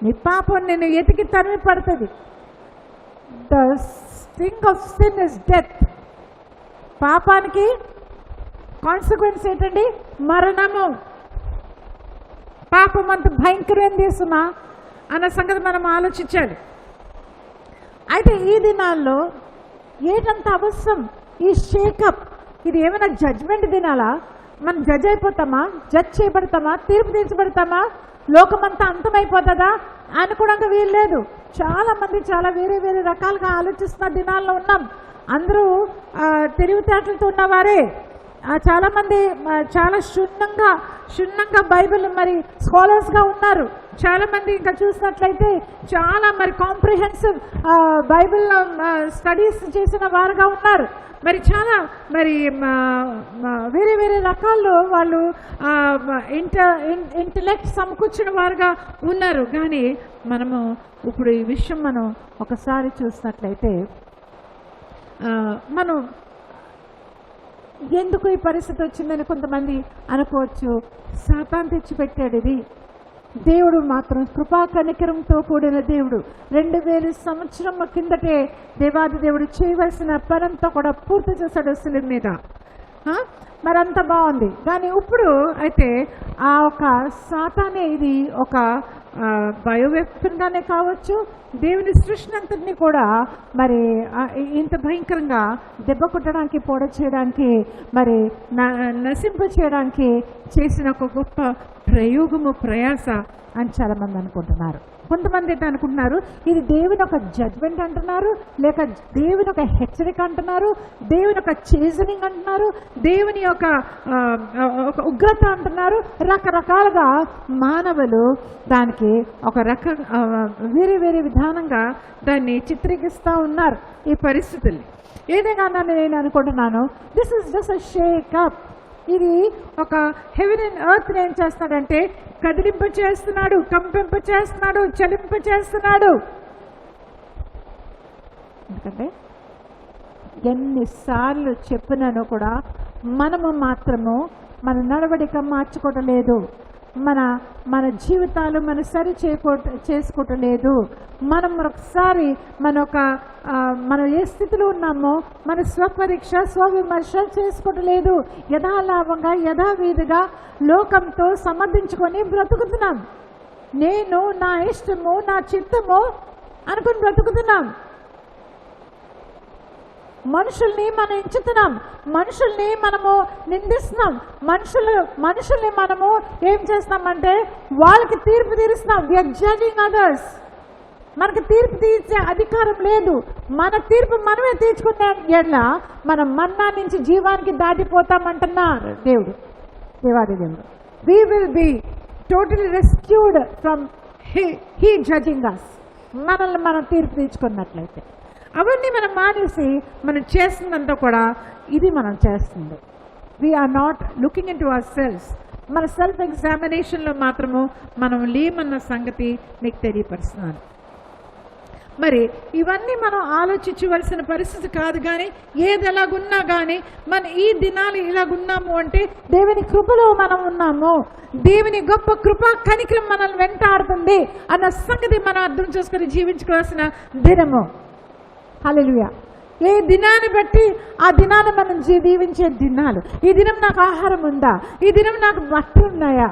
నీ పాపం నేను ఎతికి తరిమి పడుతుంది. The sting of sin is death. పాపానికి కాన్సిక్వెన్స్ ఏంటండి? మరణము. పాపం అంత భయంకరం తీసున్నా అన్న సంగతి మనం ఆలోచించాలి. అయితే ఈ దినాల్లో ఏంటంత అవసరం ఈ షేకప్? ఇది ఏమైనా జడ్జ్మెంట్ దినాలా? మనం జడ్జ్ అయిపోతామా? జడ్జ్ చేయబడతామా? తీర్పు తీర్చబడతామా? లోకమంతా అంతమైపోతుందా అనుకోవడానికి వీలు లేదు. చాలామంది చాలా వేరే వేరే రకాలుగా ఆలోచిస్తున్న దినాల్లో ఉన్నాం. అందరూ తెలివితేటలతో ఉన్నవారే. చాలామంది చాలా క్షుణ్ణంగా బైబిల్ మరి స్కాలర్స్గా ఉన్నారు. చాలామంది ఇంకా చూసినట్లయితే చాలా మరి కాంప్రిహెన్సివ్ బైబిల్ స్టడీస్ చేసిన వారుగా ఉన్నారు. మరి చాలా మరి వేరే వేరే రకాల్లో వాళ్ళు ఇంటలెక్ట్ సమకూర్చిన వారుగా ఉన్నారు. కానీ మనము ఇప్పుడు ఈ విషయం మనం ఒకసారి చూసినట్లయితే మనం ఎందుకు ఈ పరిస్థితి వచ్చిందని కొంతమంది అనుకోవచ్చు. సాతాను తెచ్చిపెట్టాడు ఇది. దేవుడు మాత్రం కృపా కనికరంతో కూడిన దేవుడు. 2000 సంవత్సరం కిందటే దేవాది దేవుడు చేయవలసిన పనంతా కూడా పూర్తి చేశాడు శిలువ మీద. మరంత బాగుంది. కానీ ఇప్పుడు అయితే ఆ ఒక సాతానే ఇది ఒక బయోవెపన్గానే కావచ్చు, దేవుని సృష్టి అంతటినీ కూడా మరి ఇంత భయంకరంగా దెబ్బ కొట్టడానికి, పొడ చేయడానికి, మరి నశింప చేయడానికి చేసిన ఒక గొప్ప ప్రయోగము, ప్రయాస అని చాలామంది అనుకుంటున్నారు. కొంతమంది ఏంటి అనుకుంటున్నారు, ఇది దేవుని ఒక జడ్జ్మెంట్ అంటున్నారు, లేక దేవుని ఒక హెచ్చరిక అంటున్నారు, దేవుని ఒక చేజనింగ్ అంటున్నారు, దేవుని యొక్క ఉగ్రత అంటున్నారు. రకరకాలుగా మానవులు దానికి ఒక వేరే వేరే విధానంగా దాన్ని చిత్రీకరిస్తూ ఉన్నారు ఈ పరిస్థితుల్ని. ఏదైనా నేను అనుకుంటున్నాను, this is just a shake up. ఇది ఒక హెవెన్ అండ్ ఎర్త్ ఏం చేస్తాడంటే కదిలింప చేస్తున్నాడు, కంపింప చేస్తున్నాడు, చలింప చేస్తున్నాడు. ఎందుకంటే ఎన్నిసార్లు చెప్పినానో కూడా మనము మాత్రము మన నడవడిక మార్చుకోవటలేదు, మన జీవితాలు మనం సరి చేసుకోవటలేదు. మనం ఒకసారి మనం ఏ స్థితిలో ఉన్నామో మన స్వపరీక్ష, స్వవిమర్శ చేసుకోవటలేదు. యథాలాభంగా యథావిధిగా లోకంతో సమర్థించుకొని బ్రతుకుతున్నాం. నేను నా ఇష్టము, నా చిత్తము అనుకుని బ్రతుకుతున్నాం. మనుషుల్ని మనం ఎంచుతున్నాం, మనుషుల్ని మనము నిందిస్తున్నాం, మనుషుల్ని మనము ఏం చేస్తామంటే వాళ్ళకి తీర్పు తీరుస్తున్నాం. We are judging others. మనకి తీర్పు తీర్చే అధికారం లేదు. మన తీర్పు మనమే తీర్చుకునే ఎడ్ల మనం మన్నా నుంచి జీవానికి దాటిపోతామంటున్నారు దేవాది దేవుడు. We will be totally rescued from he judging us. మనల్ని మనం తీర్పు తీర్చుకున్నట్లయితే అవన్నీ మనం మానేసి మనం చేస్తున్నంత కూడా ఇది మనం చేస్తుంది. We are not looking in to our self. మన సెల్ఫ్ ఎగ్జామినేషన్లో మాత్రము మనం లేమన్న సంగతి మీకు తెలియపరుస్తున్నాను. మరి ఇవన్నీ మనం ఆలోచించవలసిన పరిస్థితి కాదు. కానీ ఏది ఎలాగున్నా కానీ మన ఈ దినాలు ఇలాగున్నాము అంటే దేవుని కృపలో మనం ఉన్నాము. దేవుని గొప్ప కృప కనికరం మనల్ని వెంటాడుతుంది అన్న సంగతి మనం అర్థం చేసుకొని జీవించుకోవాల్సిన దినము. హల్లెలూయా. ఏ దినాన్ని బట్టి ఆ దినాన్ని మనం జీవించే దినాలు. ఈ దినం నాకు ఆహారం ఉందా, ఈ దినం నాకు బట్టలు ఉన్నాయా,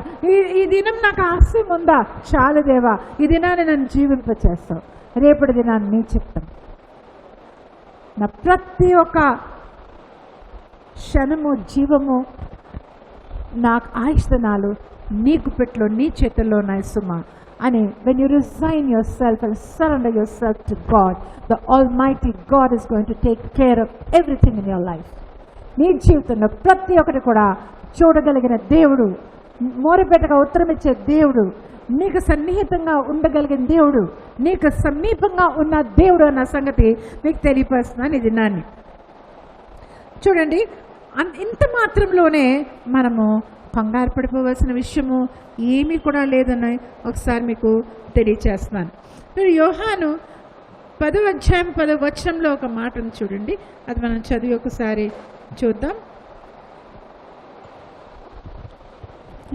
ఈ దినం నాకు ఆశయం ఉందా, చాలు దేవా ఈ దినాన్ని నన్ను జీవింపచేస్తావు. రేపటి దినాన్ని నీ చిత్తం. నా ప్రతి ఒక్క క్షణము, జీవము, నాకు ఆయుష్దినాలు నీ గుప్పెట్లో, నీ చేతుల్లో ఉన్నాయి సుమా అని. when you resign yourself and surrender yourself to God, the Almighty God is going to take care of everything in your life. నీ జీవితంలో ప్రతి ఒక్కటి కూడా చూడగలిగిన దేవుడు, మోరబెట్టగా ఉత్తరం ఇచ్చే దేవుడు, నీకు సన్నిహితంగా ఉండగలిగిన దేవుడు, నీకు సమీపంగా ఉన్న దేవుడు అన్న సంగతి మీకు తెలియపరుస్తున్నాను ఈ దినాన్ని. చూడండి, ఇంత మాత్రంలోనే మనము కంగారు పడిపోవలసిన విషయము ఏమీ కూడా లేదని ఒకసారి మీకు తెలియచేస్తున్నాను. మీరు యోహాను 10వ అధ్యాయం 10వ వచనంలో ఒక మాటను చూడండి, అది మనం చదివి ఒకసారి చూద్దాం.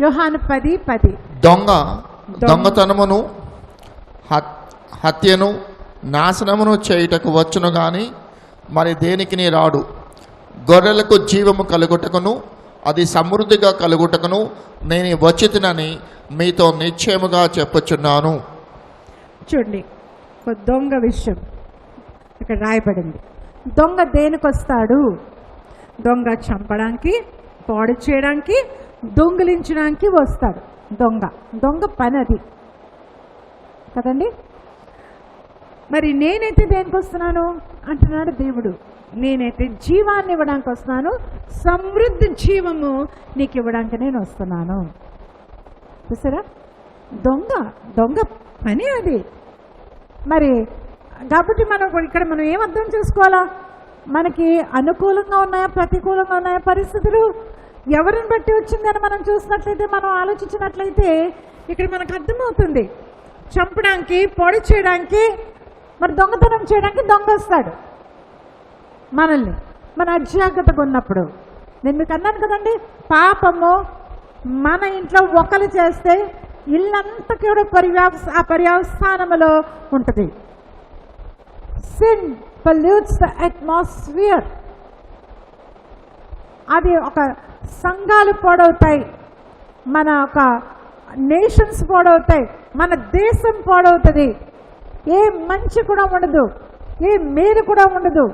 యోహాను 10:10. దొంగతనమును హత్యను నాశనమును చేయుటకు వచ్చును గాని మరి దేనికి రాడు. గొర్రెలకు జీవము కలుగుటకును అది సమృద్ధిగా కలుగుటకును నేను వచ్చితినని మీతో నిశ్చయముగా చెప్పుచున్నాను. చూడండి, ఒక దొంగ విషయం ఇక్కడ రాయబడింది. దొంగ దేనికి వస్తాడు? దొంగ చంపడానికి, పాడు చేయడానికి, దొంగిలించడానికి వస్తాడు. దొంగ పని అది కదండి. మరి నేనైతే దేనికి వస్తున్నాను అంటున్నాడు దేవుడు. నేనైతే జీవాన్ని ఇవ్వడానికి వస్తున్నాను, సమృద్ధి జీవము నీకు ఇవ్వడానికి నేను వస్తున్నాను. చూసారా, దొంగ పని అది. మరి కాబట్టి మనం ఏం అర్థం చేసుకోవాలా? మనకి అనుకూలంగా ఉన్నాయా, ప్రతికూలంగా ఉన్నాయా పరిస్థితులు? ఎవరిని బట్టి వచ్చిందని మనం చూసినట్లయితే, మనం ఆలోచించినట్లయితే ఇక్కడ మనకు అర్థమవుతుంది. చంపడానికి, పొడి చేయడానికి, మరి దొంగతనం చేయడానికి దొంగ వస్తాడు మనల్ని, మన అజాగ్రత్తగా ఉన్నప్పుడు. నేను మీకు అన్నాను కదండి, పాపము మన ఇంట్లో ఒకరు చేస్తే ఇల్లంతా కూడా ఆ పర్యవస్థానంలో ఉంటుంది. Sin pollutes the atmosphere. అది ఒక సంఘాలు పాడవుతాయి, మన ఒక నేషన్స్ పాడవుతాయి, మన దేశం పాడవుతుంది. ఏ మంచి కూడా ఉండదు, ఏ మేలు కూడా ఉండదు.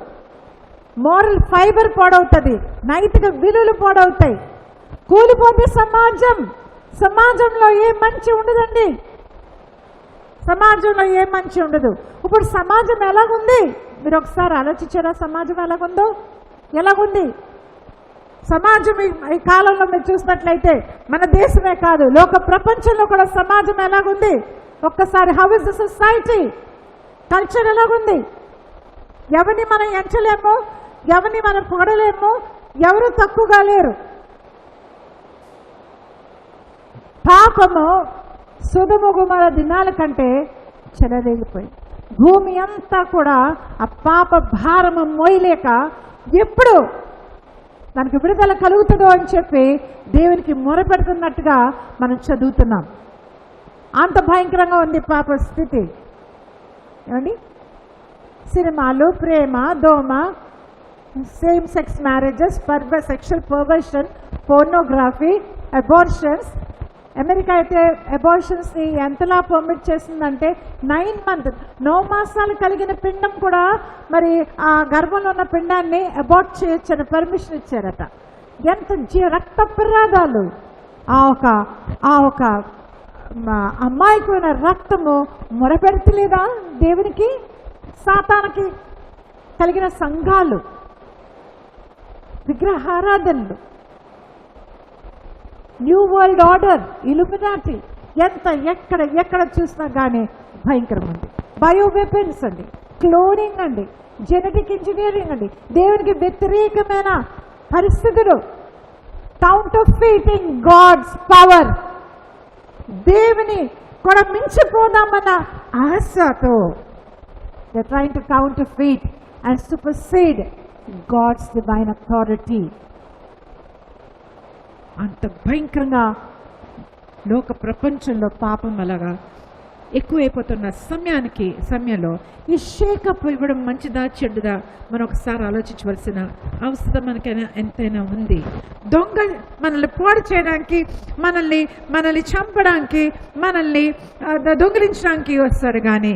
మోరల్ ఫైబర్ పాడవుతుంది, నైతిక విలువలు పాడవుతాయి. కూలిపోతే సమాజంలో ఏ మంచి ఉండదండి. సమాజంలో ఏ మంచి ఉండదు. ఇప్పుడు సమాజం ఎలాగుంది మీరు ఒకసారి ఆలోచించారా? సమాజం ఎలాగుంది సమాజం ఈ కాలంలో మీరు చూసినట్లయితే, మన దేశమే కాదు లోక ప్రపంచంలో కూడా సమాజం ఎలాగుంది ఒక్కసారి. How is the society, culture ఎలాగుంది? ఎవరిని మనం ఎంచలేము, ఎవరిని మనం పొగడలేము, ఎవరు తక్కువగా లేరు. పాపము సొదొమ గొమొర్రా దినాల కంటే చెలరేగిపోయింది. భూమి అంతా కూడా ఆ పాప భారము మోయలేక ఎప్పుడు దానికి విడుదల కలుగుతుందో అని చెప్పి దేవునికి మొరపెడుతున్నట్టుగా మనం చదువుతున్నాం. అంత భయంకరంగా ఉంది పాప స్థితి. ఏమండి, సినిమాలు, ప్రేమ, దోమ, same sex marriages, sexual perversion, pornography, abortions. America అయితే అబార్షన్స్ని ఎంతలా పర్మిట్ చేసిందంటే 9 మాసాలు కలిగిన పిండం కూడా మరి ఆ గర్భంలో ఉన్న పిండాన్ని అబార్ట్ చేయొచ్చని పర్మిషన్ ఇచ్చారట. ఎంత రక్త ప్రమాదాలు! ఆ ఒక అమాయకమైన రక్తము మొరపెడతలేదా దేవునికి? సాతానికి కలిగిన సంఘాలు, విగ్రహారాధనలు, న్యూ వరల్డ్ ఆర్డర్, ఇల్యూమినాటి, ఎక్కడ చూసినా కానీ భయంకరం అండి. బయో వెపన్స్ అండి, క్లోనింగ్ అండి, జెనెటిక్ ఇంజనీరింగ్ అండి, దేవునికి వ్యతిరేకమైన పరిస్థితులు, కౌంటర్ఫీటింగ్ గాడ్స్ పవర్. దేవుని కూడా మించిపోదామన్న ఆశతో they trying to counterfeit and supersede God's divine authority. అంత భయంకరంగా లోక ప్రపంచంలో పాపం అలాగా ఎక్కువైపోతున్న సమయంలో ఈ షేకప్ ఇవ్వడం మంచిదా చెడ్డదా మనం ఒకసారి ఆలోచించవలసిన అవసరం మనకైనా ఎంతైనా ఉంది. దొంగ మనల్ని పాడు చేయడానికి, మనల్ని చంపడానికి, మనల్ని దొంగిలించడానికి వస్తాడు. కానీ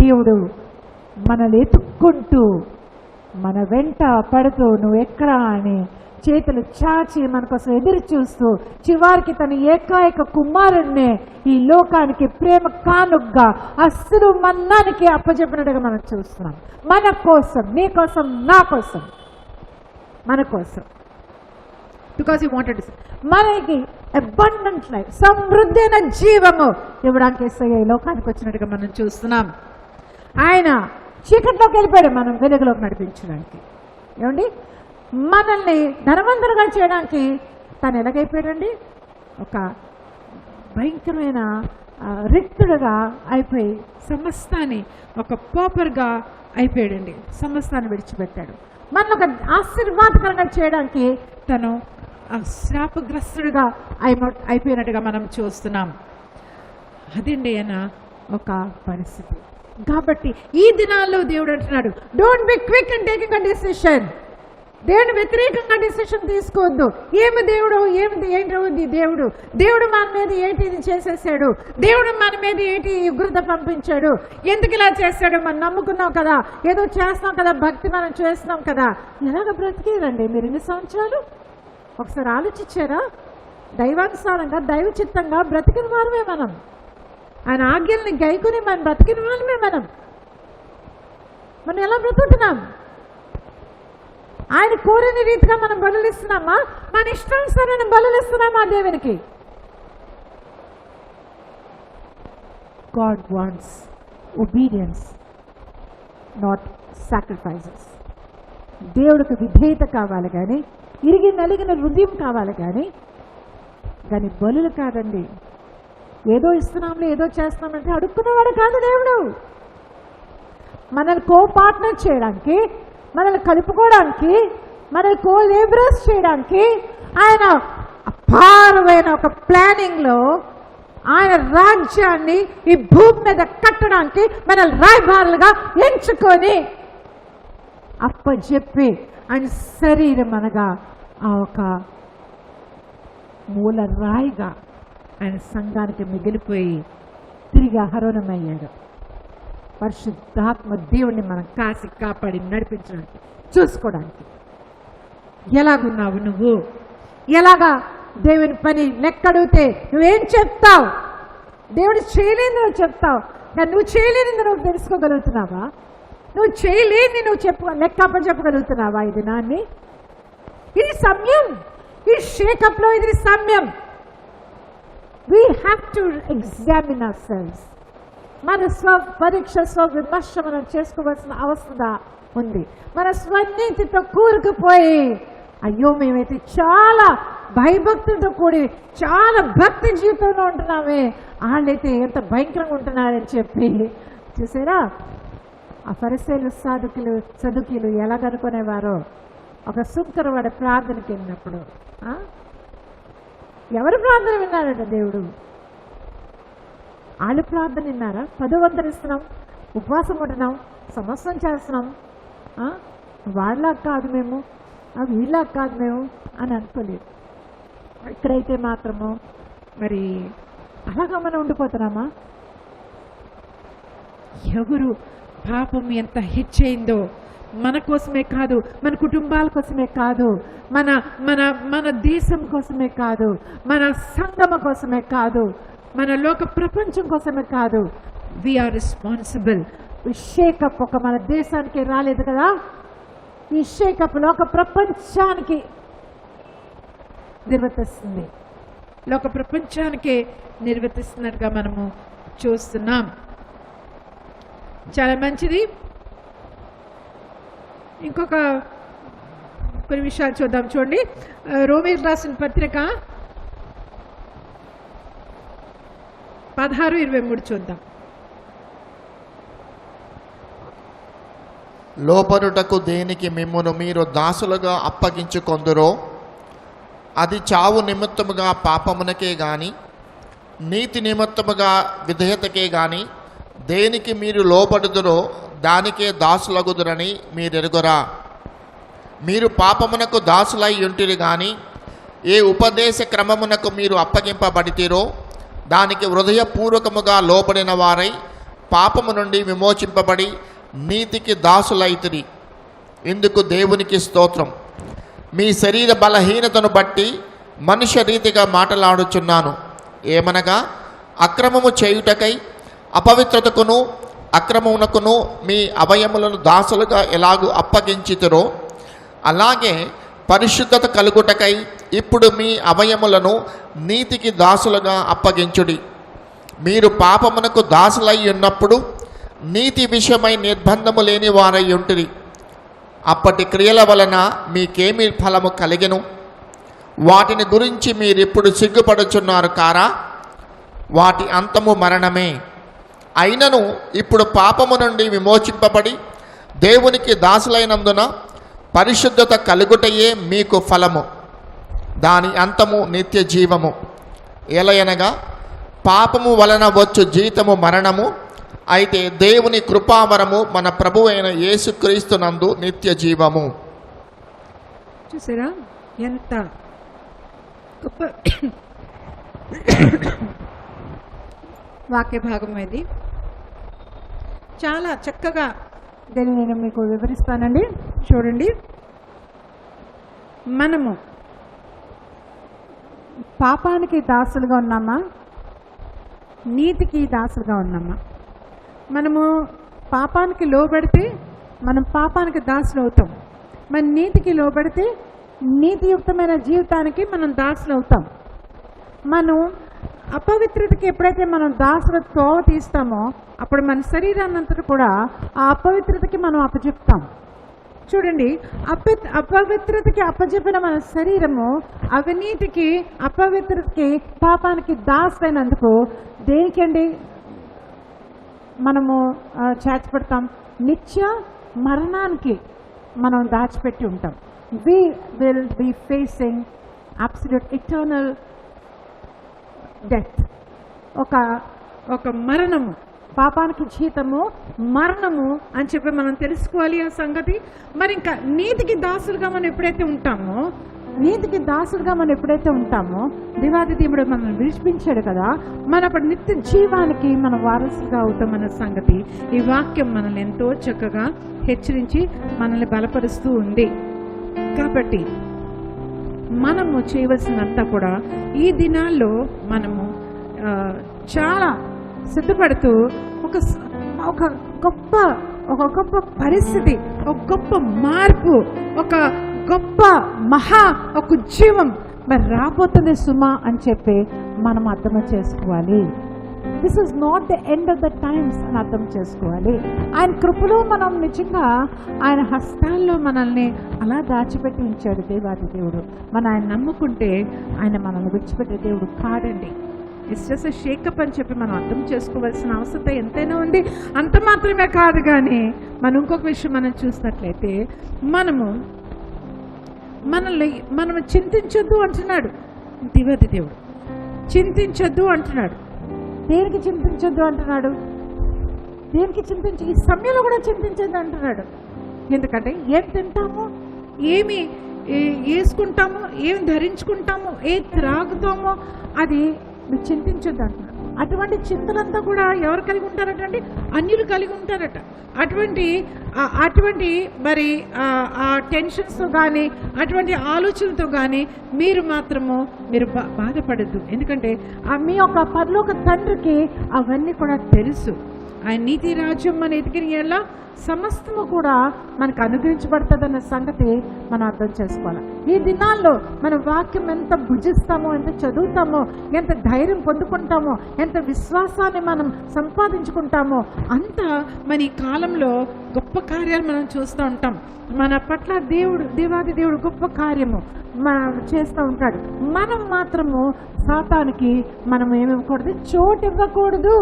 దేవుడు మనల్ని ఎత్తుక్కుంటూ మన వెంట పడుతూ నువ్వు ఎక్కడా అని చేతులు చాచి మన కోసం ఎదురు చూస్తూ చివరికి తన ఏకాయక కుమారుణ్ణి ఈ లోకానికి ప్రేమ కానుగ్గా అస్సలు మన్నానికి అప్పచెప్పినట్టుగా మనం చూస్తున్నాం. మన కోసం, నీ కోసం, నా కోసం, మన కోసం. బికాస్ యూ వాంటెడ్ మనకి అబండెంట్ లైఫ్, సమృద్ధైన జీవము ఇవ్వడానికి యేసయ్య ఈ లోకానికి వచ్చినట్టుగా మనం చూస్తున్నాం. ఆయన చీకట్లోకి వెళ్ళిపోయాడు మనం వెలుగులోకి నడిపించడానికి. ఏమండి, మనల్ని ధనవంతులుగా చేయడానికి తను ఎలాగైపోయాడండి? ఒక భయంకరమైన రిక్తుడుగా అయిపోయి సమస్తాన్ని ఒక పోపర్గా అయిపోయాడండి. సమస్తాన్ని విడిచిపెట్టాడు. మన ఒక ఆశీర్వాదకరంగా చేయడానికి తను శాపగ్రస్తుడిగా అయిపోయినట్టుగా మనం చూస్తున్నాం. అదండి ఆయన ఒక పరిస్థితి. కాబట్టి ఈ దినాల్లో దేవుడు అంటున్నాడు, don't be quick in taking a decision. దేవుని వ్యతిరేకంగా డెసిషన్ తీసుకోవద్దు. ఏమి దేవుడు ఏంటి దేవుడు మన మీద ఏంటి ఇది చేసేసాడు, దేవుడు మన మీద ఏంటి ఉగ్రత పంపించాడు, ఎందుకు ఇలా చేశాడు, మనం నమ్ముకున్నాం కదా, ఏదో చేస్తాం కదా, భక్తి మనం చేస్తున్నాం కదా. ఎలాగ బ్రతికేదండి మీరు ఇన్ని సంవత్సరాలు? ఒకసారి ఆలోచించారా? దైవానుసారంగా దైవ చిత్తంగా బ్రతికిన వారమే మనం. ఆయన ఆజ్ఞల్ని గైకుని మనం బ్రతికిన వాళ్ళమే మనం ఎలా బ్రతుకుతున్నాం? ఆయన కోరిన రీతిగా మనం బలులిస్తున్నామా? మన ఇష్టానుసారైన బలులిస్తున్నామా దేవునికి? God wants obedience, not sacrifices. దేవుడికి విధేయత కావాలి కానీ, ఇరిగి నలిగిన హృదయం కావాలి కానీ బలులు కాదండి. ఏదో ఇస్తున్నాంలే, ఏదో చేస్తున్నామంటే అడుక్కునేవాడు కాదు దేవుడు. మనల్ని పార్ట్నర్ చేయడానికి, మనల్ని కలుపుకోవడానికి, మనల్ని లేబరర్స్ చేయడానికి ఆయన అపారమైన ఒక ప్లానింగ్లో ఆయన రాజ్యాన్ని ఈ భూమి మీద కట్టడానికి మనల్ని రాయబారులుగా ఎంచుకొని అప్పచెప్పి ఆయన శరీరం అనగా ఆ ఒక మూల రాయిగా ఆయన సంఘానికి మిగిలిపోయి తిరిగి ఆహరణమయ్యాడు. పరిశుద్ధాత్మ దేవుణ్ణి మనం కాసి కాపాడి నడిపించడానికి, చూసుకోవడానికి. ఎలాగున్నావు నువ్వు? ఎలాగా దేవుని పని లెక్కడిగితే నువ్వేం చెప్తావు? దేవుడు చేయలేని నువ్వు చెప్తావు, కానీ నువ్వు చేయలేని నువ్వు తెలుసుకోగలుగుతున్నావా? నువ్వు చేయలేని నువ్వు లెక్క చెప్పగలుగుతున్నావా? ఈ దినాన్ని ఇది సమయం, ఈ షేకప్లో ఇది సమయం. We have to examine ourselves. మన పరీక్ష విమర్శ మనం చేసుకోవాల్సిన అవసరం ఉంది. మన స్వనీతితో కూరుకుపోయి అయ్యో మేమైతే చాలా భయభక్తులతో కూడి చాలా భక్తి జీవితంలో ఉంటున్నామే, వాళ్ళైతే ఎంత భయంకరంగా ఉంటున్నారని చెప్పి చూసారా? ఆ ఫరిసేయులు సదుకీలు ఎలాగనుకునేవారో. ఒక సుంకరవాడ ప్రార్థనకి వెళ్ళినప్పుడు ఎవరు ప్రార్థన విన్నారట? దేవుడు. వాళ్ళు ప్రార్థన విన్నారా? 10 వందలు ఇస్తున్నాం, ఉపవాసం ఉంటున్నాం, సంవత్సరం చేస్తున్నాం, వాళ్ళలా కాదు మేము, వీళ్ళ కాదు మేము అని అనుకోలేదు. ఇక్కడైతే మాత్రము మరి అలాగా మనం ఉండిపోతున్నామా? ఎవరు పాపం ఎంత హెచ్చయిందో మన కోసమే కాదు, మన కుటుంబాల కోసమే కాదు, మన మన మన దేశం కోసమే కాదు, మన సంఘం కోసమే కాదు, మన లోక ప్రపంచం కోసమే కాదు. We are responsible. ఈ షేకప్ ఒక మన దేశానికి రాలేదు కదా, ఈ షేకప్ లోక ప్రపంచానికి నిర్వర్తిస్తుంది, లోక ప్రపంచానికి నిర్వర్తిస్తున్నట్టుగా మనము చూస్తున్నాం. చాలా మంచిది. ఇంకొక కొన్ని విషయాలు చూద్దాం. చూడండి, రోమీయులకు రాసిన పత్రిక 16:23 చూద్దాం. లోపరుటకు దేనికి మిమ్మును మీరు దాసులుగా అప్పగించుకొందురో అది చావు నిమిత్తముగా పాపమునకే గాని నీతి నిమిత్తముగా విధేయతకే గాని దేనికి మీరు లోబడుదురో దానికే దాసులగుదురని మీరెరుగురా. మీరు పాపమునకు దాసులై ఉంటిరి గాని ఏ ఉపదేశ క్రమమునకు మీరు అప్పగింపబడితిరో దానికి హృదయపూర్వకముగా లోబడిన వారై పాపము నుండి విమోచింపబడి నీతికి దాసులైతిరి. ఇందుకు దేవునికి స్తోత్రం. మీ శరీర బలహీనతను బట్టి మనుష్య రీతిగా మాటలాడుచున్నాను. ఏమనగా అక్రమము చేయుటకై అపవిత్రతకును అక్రమమునకును మీ అవయములను దాసులుగా ఎలాగూ అప్పగించితురో అలాగే పరిశుద్ధత కలుగుటకై ఇప్పుడు మీ అవయములను నీతికి దాసులుగా అప్పగించుడి. మీరు పాపమునకు దాసులై ఉన్నప్పుడు నీతి విషయమై నిర్బంధము లేని వారై ఉంటిరి. అప్పటి క్రియల వలన మీకేమి ఫలము కలిగెను? వాటిని గురించి మీరిప్పుడు సిగ్గుపడుచున్నారు కారా? వాటి అంతము మరణమే. అయినను ఇప్పుడు పాపము నుండి విమోచింపబడి దేవునికి దాసులైనందున పరిశుద్ధత కలుగుటయే మీకు ఫలము, దాని అంతము నిత్య జీవము. ఎలయనగా పాపము వలన వచ్చు జీతము మరణము, అయితే దేవుని కృపావరము మన ప్రభువు అయిన యేసుక్రీస్తునందు నిత్య జీవము. చూసారా ఎంత గొప్ప వాక్య భాగం ఇది. చాలా చక్కగా దీన్ని నేను మీకు వివరిస్తానండి. చూడండి, మనము పాపానికి దాసులుగా ఉన్నామా, నీతికి దాసులుగా ఉన్నామా? మనము పాపానికి లోబడితే మనం పాపానికి దాసులు అవుతాం. మన నీతికి లోబడితే నీతియుక్తమైన జీవితానికి మనం దాసులు అవుతాం. మనం అపవిత్రతకి ఎప్పుడైతే మనం దాసుల తోవ తీస్తామో అప్పుడు మన శరీరాన్ని అంతటా కూడా ఆ అపవిత్రతకి మనం అప్పచెప్తాం. చూడండి, అపవిత్రతకి అప్పచెప్పిన మన శరీరము అవినీతికి, అపవిత్రతకి, పాపానికి దాసులైనందుకు దేనికండి మనము చేర్చబడతాం? నిత్య మరణానికి మనం దాచిపెట్టి ఉంటాం. We will be facing absolute eternal death. ఒక మరణము, పాపానికి జీతము మరణము అని చెప్పి మనం తెలుసుకోవాలి ఆ సంగతి. మరి ఇంకా నీతికి దాసులుగా మనం ఎప్పుడైతే ఉంటామో, దేవాది దేవుడు మనల్ని విడిపించాడు కదా, మన అప్పుడు నిత్య జీవానికి మనం వారసుగా అవుతామన్న సంగతి ఈ వాక్యం మనల్ని ఎంతో చక్కగా హెచ్చరించి మనల్ని బలపరుస్తూ ఉంది. కాబట్టి మనము చేయవలసినంతా కూడా ఈ దినాల్లో మనము చాలా సిద్ధపడుతూ ఒక గొప్ప పరిస్థితి, ఒక గొప్ప మార్పు, ఒక గొప్ప ఒక జీవం మరి రాబోతుంది సుమా అని చెప్పి మనం అర్థం చేసుకోవాలి. This is not the end of the times అని అర్థం చేసుకోవాలి. ఆయన కృపలో మనం నిజంగా ఆయన హస్తాల్లో మనల్ని అలా దాచిపెట్టి ఉంచాడు దేవాది దేవుడు. మనం ఆయన నమ్ముకుంటే ఆయన మనల్ని విడిచిపెట్టే దేవుడు కాడండి. ఇట్స్ జస్ట్ షేకప్ అని చెప్పి మనం అర్థం చేసుకోవాల్సిన అవసరం ఎంతైనా ఉంది. అంత మాత్రమే కాదు, కానీ మనం ఇంకొక విషయం మనం చూసినట్లయితే మనము చింతించొద్దు అంటున్నాడు దేవాది దేవుడు. చింతించొద్దు అంటున్నాడు. దేనికి చింతించొద్దు అంటున్నాడు? ఈ సమయంలో కూడా చింతించొద్దు అంటున్నాడు. ఎందుకంటే ఏం తింటాము, ఏమి వేసుకుంటామో, ఏం ధరించుకుంటామో, ఏ త్రాగుతామో అది నువ్వు చింతించొద్దు అంటున్నాడు. అటువంటి చింతలంతా కూడా ఎవరు కలిగి ఉంటారట అండి? అన్యులు కలిగి ఉంటారట. అటువంటి మరి ఆ టెన్షన్స్తో కానీ, అటువంటి ఆలోచనలతో కానీ మీరు బాధపడద్దు. ఎందుకంటే మీ యొక్క పరలోక తండ్రికి అవన్నీ కూడా తెలుసు. ఆయన నీతి రాజ్యం మన ఎదిగిన సమస్తము కూడా మనకు అనుగ్రహించబడుతుందన్న సంగతి మనం అర్థం చేసుకోవాలి. ఈ దినాల్లో మన వాక్యం ఎంత భుజిస్తామో, ఎంత చదువుతామో, ఎంత ధైర్యం పొందుకుంటామో, ఎంత విశ్వాసాన్ని మనం సంపాదించుకుంటామో అంత మన ఈ కాలంలో గొప్ప కార్యాలు మనం చూస్తూ ఉంటాం. మన పట్ల దేవాది దేవుడు గొప్ప కార్యము చేస్తూ ఉంటాడు. మనం మాత్రము సాతానికి మనం ఏమివ్వకూడదు, చోటు ఇవ్వకూడదు.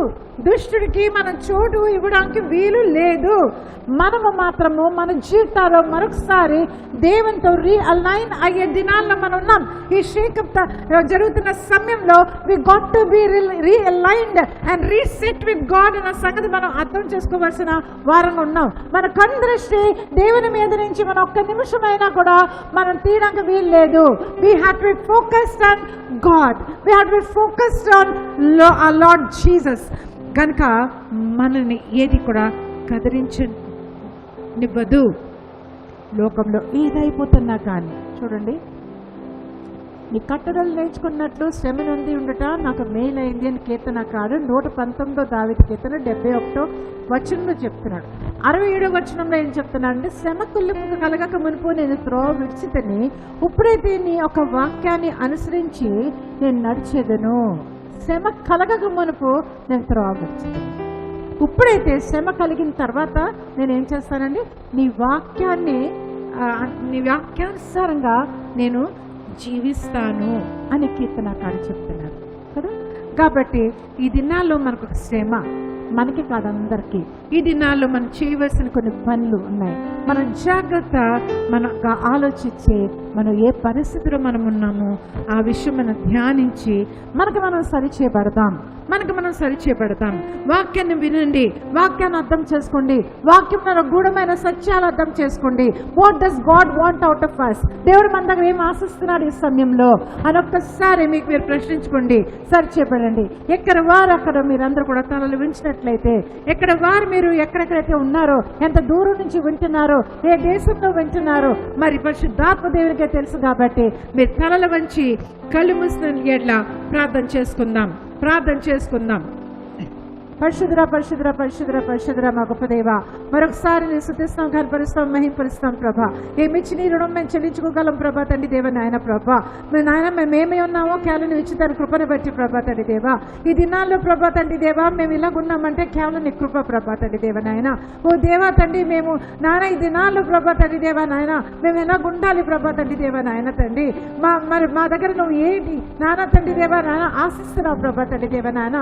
దుష్టుడికి మనం చోటు ఇవ్వడానికి వీలు లేదు. మనము మాత్రము మన జీవితాల్లో మరొకసారి దేవునితో రీఅలైన్ అయ్యే దినాల్లో మనం ఉన్నాం. ఈ షేకప్ జరుగుతున్న సమయంలో we got to be realigned and reset with God అన్న సంగతి మనం అర్థం చేసుకోవాల్సిన వారంగా ఉన్నాం. మన కన్దృష్టి దేవుని మీద నుంచి మనం ఒక్క నిమిషమైనా కూడా మనం తీయడానికి వీలు లేదు. We have to be focused on God. We have to be focused on our Lord Jesus. కనుక మనల్ని ఏది కూడా కదిలించనివ్వదు. లోకంలో ఏదైపోతున్నా కానీ చూడండి, నీ కట్టడలు నేర్చుకున్నట్లు శ్రమ నొంది ఉండట నాకు మేలైంది అని కీర్తన కాదు 119 దావీదు కీర్తన 71 వచనంలో చెప్తున్నాడు. 67 వచనంలో ఏం చెప్తున్నాడు అంటే, శ్రమ కుళ్ళుకు కలగక మునుపు నేను త్రోవ విడిచితని, ఇప్పుడైతే నీ ఒక వాక్యాన్ని అనుసరించి నేను నడిచేదను. శ్రమ కలగక మునుపు నేను త్రోవ విడిచితను. ఇప్పుడైతే శ్రమ కలిగిన తర్వాత నేనేం చేస్తానండి, నీ వాక్యానుసారంగా నేను జీవిస్తాను అని కీర్తనకారుడు చెప్తున్నారు కదా. కాబట్టి ఈ దినాల్లో మనకు ఒక శ్రమ, మనకి కాదు అందరికీ. ఈ దినాల్లో మనం చేయవలసిన కొన్ని పనులు ఉన్నాయి. మనం జాగ్రత్త మనకు ఆలోచించి మనం ఏ పరిస్థితిలో మనం ఉన్నామో ఆ విషయం మనం ధ్యానించి మనకు మనం సరిచేయబడతాం. వాక్యాన్ని వినండి, వాక్యాన్ని అర్థం చేసుకోండి, వాక్యంలో గూఢమైన సత్యాలు అర్థం చేసుకోండి. What does God want out of us? దేవుడు మన దగ్గర ఏం ఆశిస్తున్నాడు ఈ సమయంలో అని ఒక్కసారి మీకు మీరు ప్రశ్నించుకోండి, సరిచేయబడండి. ఎక్కడ వారు అక్కడ మీరందరూ కూడా తలలు వించినట్లయితే, ఎక్కడ వారు మీరు ఎక్కడెక్కడైతే ఉన్నారో, ఎంత దూరం నుంచి వింటున్నారో, ఏ దేశంలో వింటున్నారో మరి పరిశుద్ధాత్మ దేవునికే తెలుసు. కాబట్టి మీరు తలలు వంచి కళ్ళు మూసిన ఎడ్ల ప్రార్థన చేసుకుందాం. పరిశుద్ధుర పరిశుద్ధుర పరిశుద్ధుర పరిశుద్ధుర మా గొప్ప దేవ, మరొకసారి నేను స్తుతిస్తాం, కనపరుస్తాం, మహింపరుస్తాం ప్రభా. ఏమిచ్చి నీ రుణం మేము చెల్లించుకోగలం ప్రభా తండ్రి దేవ. నాయన ప్రభా నాయన మేమేమై ఉన్నామో కేవలం ఇచ్చి తన కృపను బట్టి ప్రభా తండ్రి దేవ. ఈ దినాల్లో ప్రభా తండ్రి దేవ మేము ఇలాగున్నామంటే కేవలం నీ కృప ప్రభా తండ్రి దేవ. నాయన ఓ దేవా తండ్రి, మేము నాయన ఈ దినాల్లో ప్రభా తండ్రి దేవ నాయన మేము ఎలాగుండాలి ప్రభా తండ్రి దేవ. నాయన తండ్రి మా దగ్గర నువ్వు ఏంటి నాన్న తండ్రి దేవ నాయన ఆశిస్తున్నావు ప్రభా తండ్రి దేవ. నాయన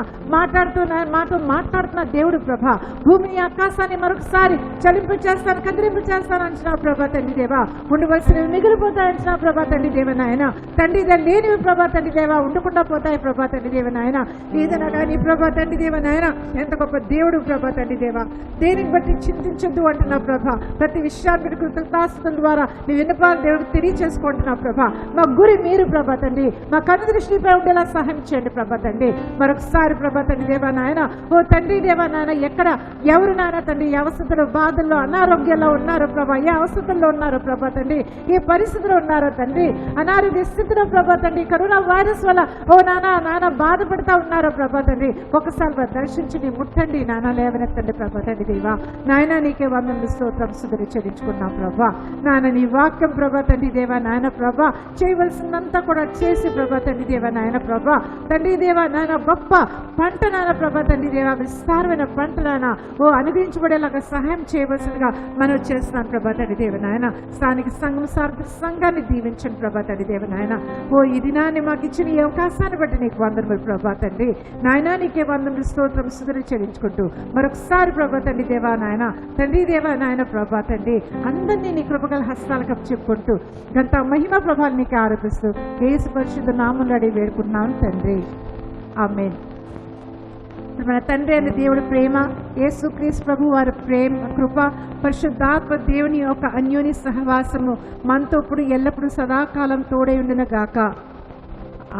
మాట్లాడుతున్న దేవుడు ప్రభా, భూమిని ఆకాశాన్ని మరొకసారి చలింపు చేస్తాను, కదిలింపు చేస్తాను అంటున్నావు ప్రభా తండ్రి దేవ. ఉండవలసినవి మిగిలిపోతాయి అంటున్నావు ప్రభా తండ్రి దేవ. నాయన తండ్రి లేనివి ప్రభా తండ్రి దేవ ఉండకుండా పోతాయి ప్రభా తండ్రి దేవ. నాయన ఏదైనా కానీ ప్రభా తండ్రి దేవ నాయన ఎంత గొప్ప దేవుడు ప్రభా తండ్రి దేవ. దేనిని బట్టి చింతించొద్దు అంటున్నావు ప్రభా. ప్రతి విషయాన్ని కృతజ్ఞతాస్తుల ద్వారా నీ విన్నపాలు దేవుడికి తెలియచేసుకుంటున్నావు ప్రభా. మా గురి మీరు ప్రభా తండ్రి, మా కన్ను దృష్టిపై ఉండేలా సహాయం చేయండి ప్రభా తండ్రి. మరొకసారి ప్రభా తండ్రి దేవ నాయన ఓ తండ్రి దేవ నాయన ఎక్కడ ఎవరు నాయన తండ్రి ఏ అవస్థలో, బాధల్లో, అనారోగ్యంలో ఉన్నారో ప్రభా, ఏ అవస్థల్లో ఉన్నారో ప్రభా తండ్రి, ఏ పరిస్థితిలో ఉన్నారో తండ్రి, అనారోగ్య స్థితిలో ప్రభా తండ్రి, కరోనా వైరస్ వల్ల ఓ నాన్న బాధపడతా ఉన్నారో ప్రభా తండ్రి, ఒకసారి దర్శించి నీ ముట్టండి నాన్న, లేవనెత్తండి ప్రభా తండ్రి దేవా. నాయన నీకే వందనములు స్తోత్రం స్తుతులు చెల్లించుకున్నాం ప్రభా. నాయన నీ వాక్యం ప్రభా తండ్రి దేవా నాయన ప్రభా చేయవలసిందంతా కూడా చేసి ప్రభా తండ్రి దేవా నాయన ప్రభా తండ్రి దేవా నాయన గొప్ప పంట నాయన ప్రభా తండ్రి దేవా, విస్తారమైన పంటలైనా ఓ అనుగ్రహించబడేలాగా సహాయం చేయవలసిందిగా మనం చేస్తున్నాం ప్రభా తండ్రి దేవ నాయన. స్థానిక సంఘాన్ని దీవించండి ప్రభా తండ్రి దేవ నాయన. ఓ ఈ దినాన్ని మాకు ఇచ్చిన ఈ అవకాశాన్ని బట్టి నీకు వందనములు ప్రభా తండ్రి నాయన. నీకే వందనములు స్తోత్రం స్తుతులు చెల్లించుకుంటూ మరొకసారి ప్రభా తండ్రి దేవా నాయన తండ్రి దేవా నాయన ప్రభా తండ్రి అందరినీ నీ కృపగల హస్తాలకు చెప్పుకుంటూ గంత మహిమ ప్రభావాన్ని నీకు ఆరోపిస్తూ యేసు పరిశుద్ధ నామములో అడిగి వేడుకుంటున్నాను తండ్రి, ఆమేన్. మన తండ్రి అయిన దేవుడి ప్రేమ, యేసుక్రీస్తు ప్రభు వారి ప్రేమ, కృప, పరిశుద్ధాత్మ దేవుని యొక్క అన్యోన్య సహవాసము మనతో ఇప్పుడు ఎల్లప్పుడూ సదాకాలం తోడై ఉండును గాక.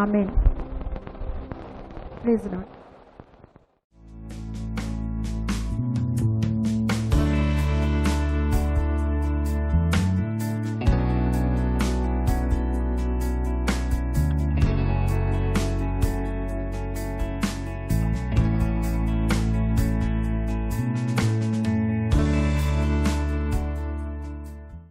ఆమేన్. Praise lord.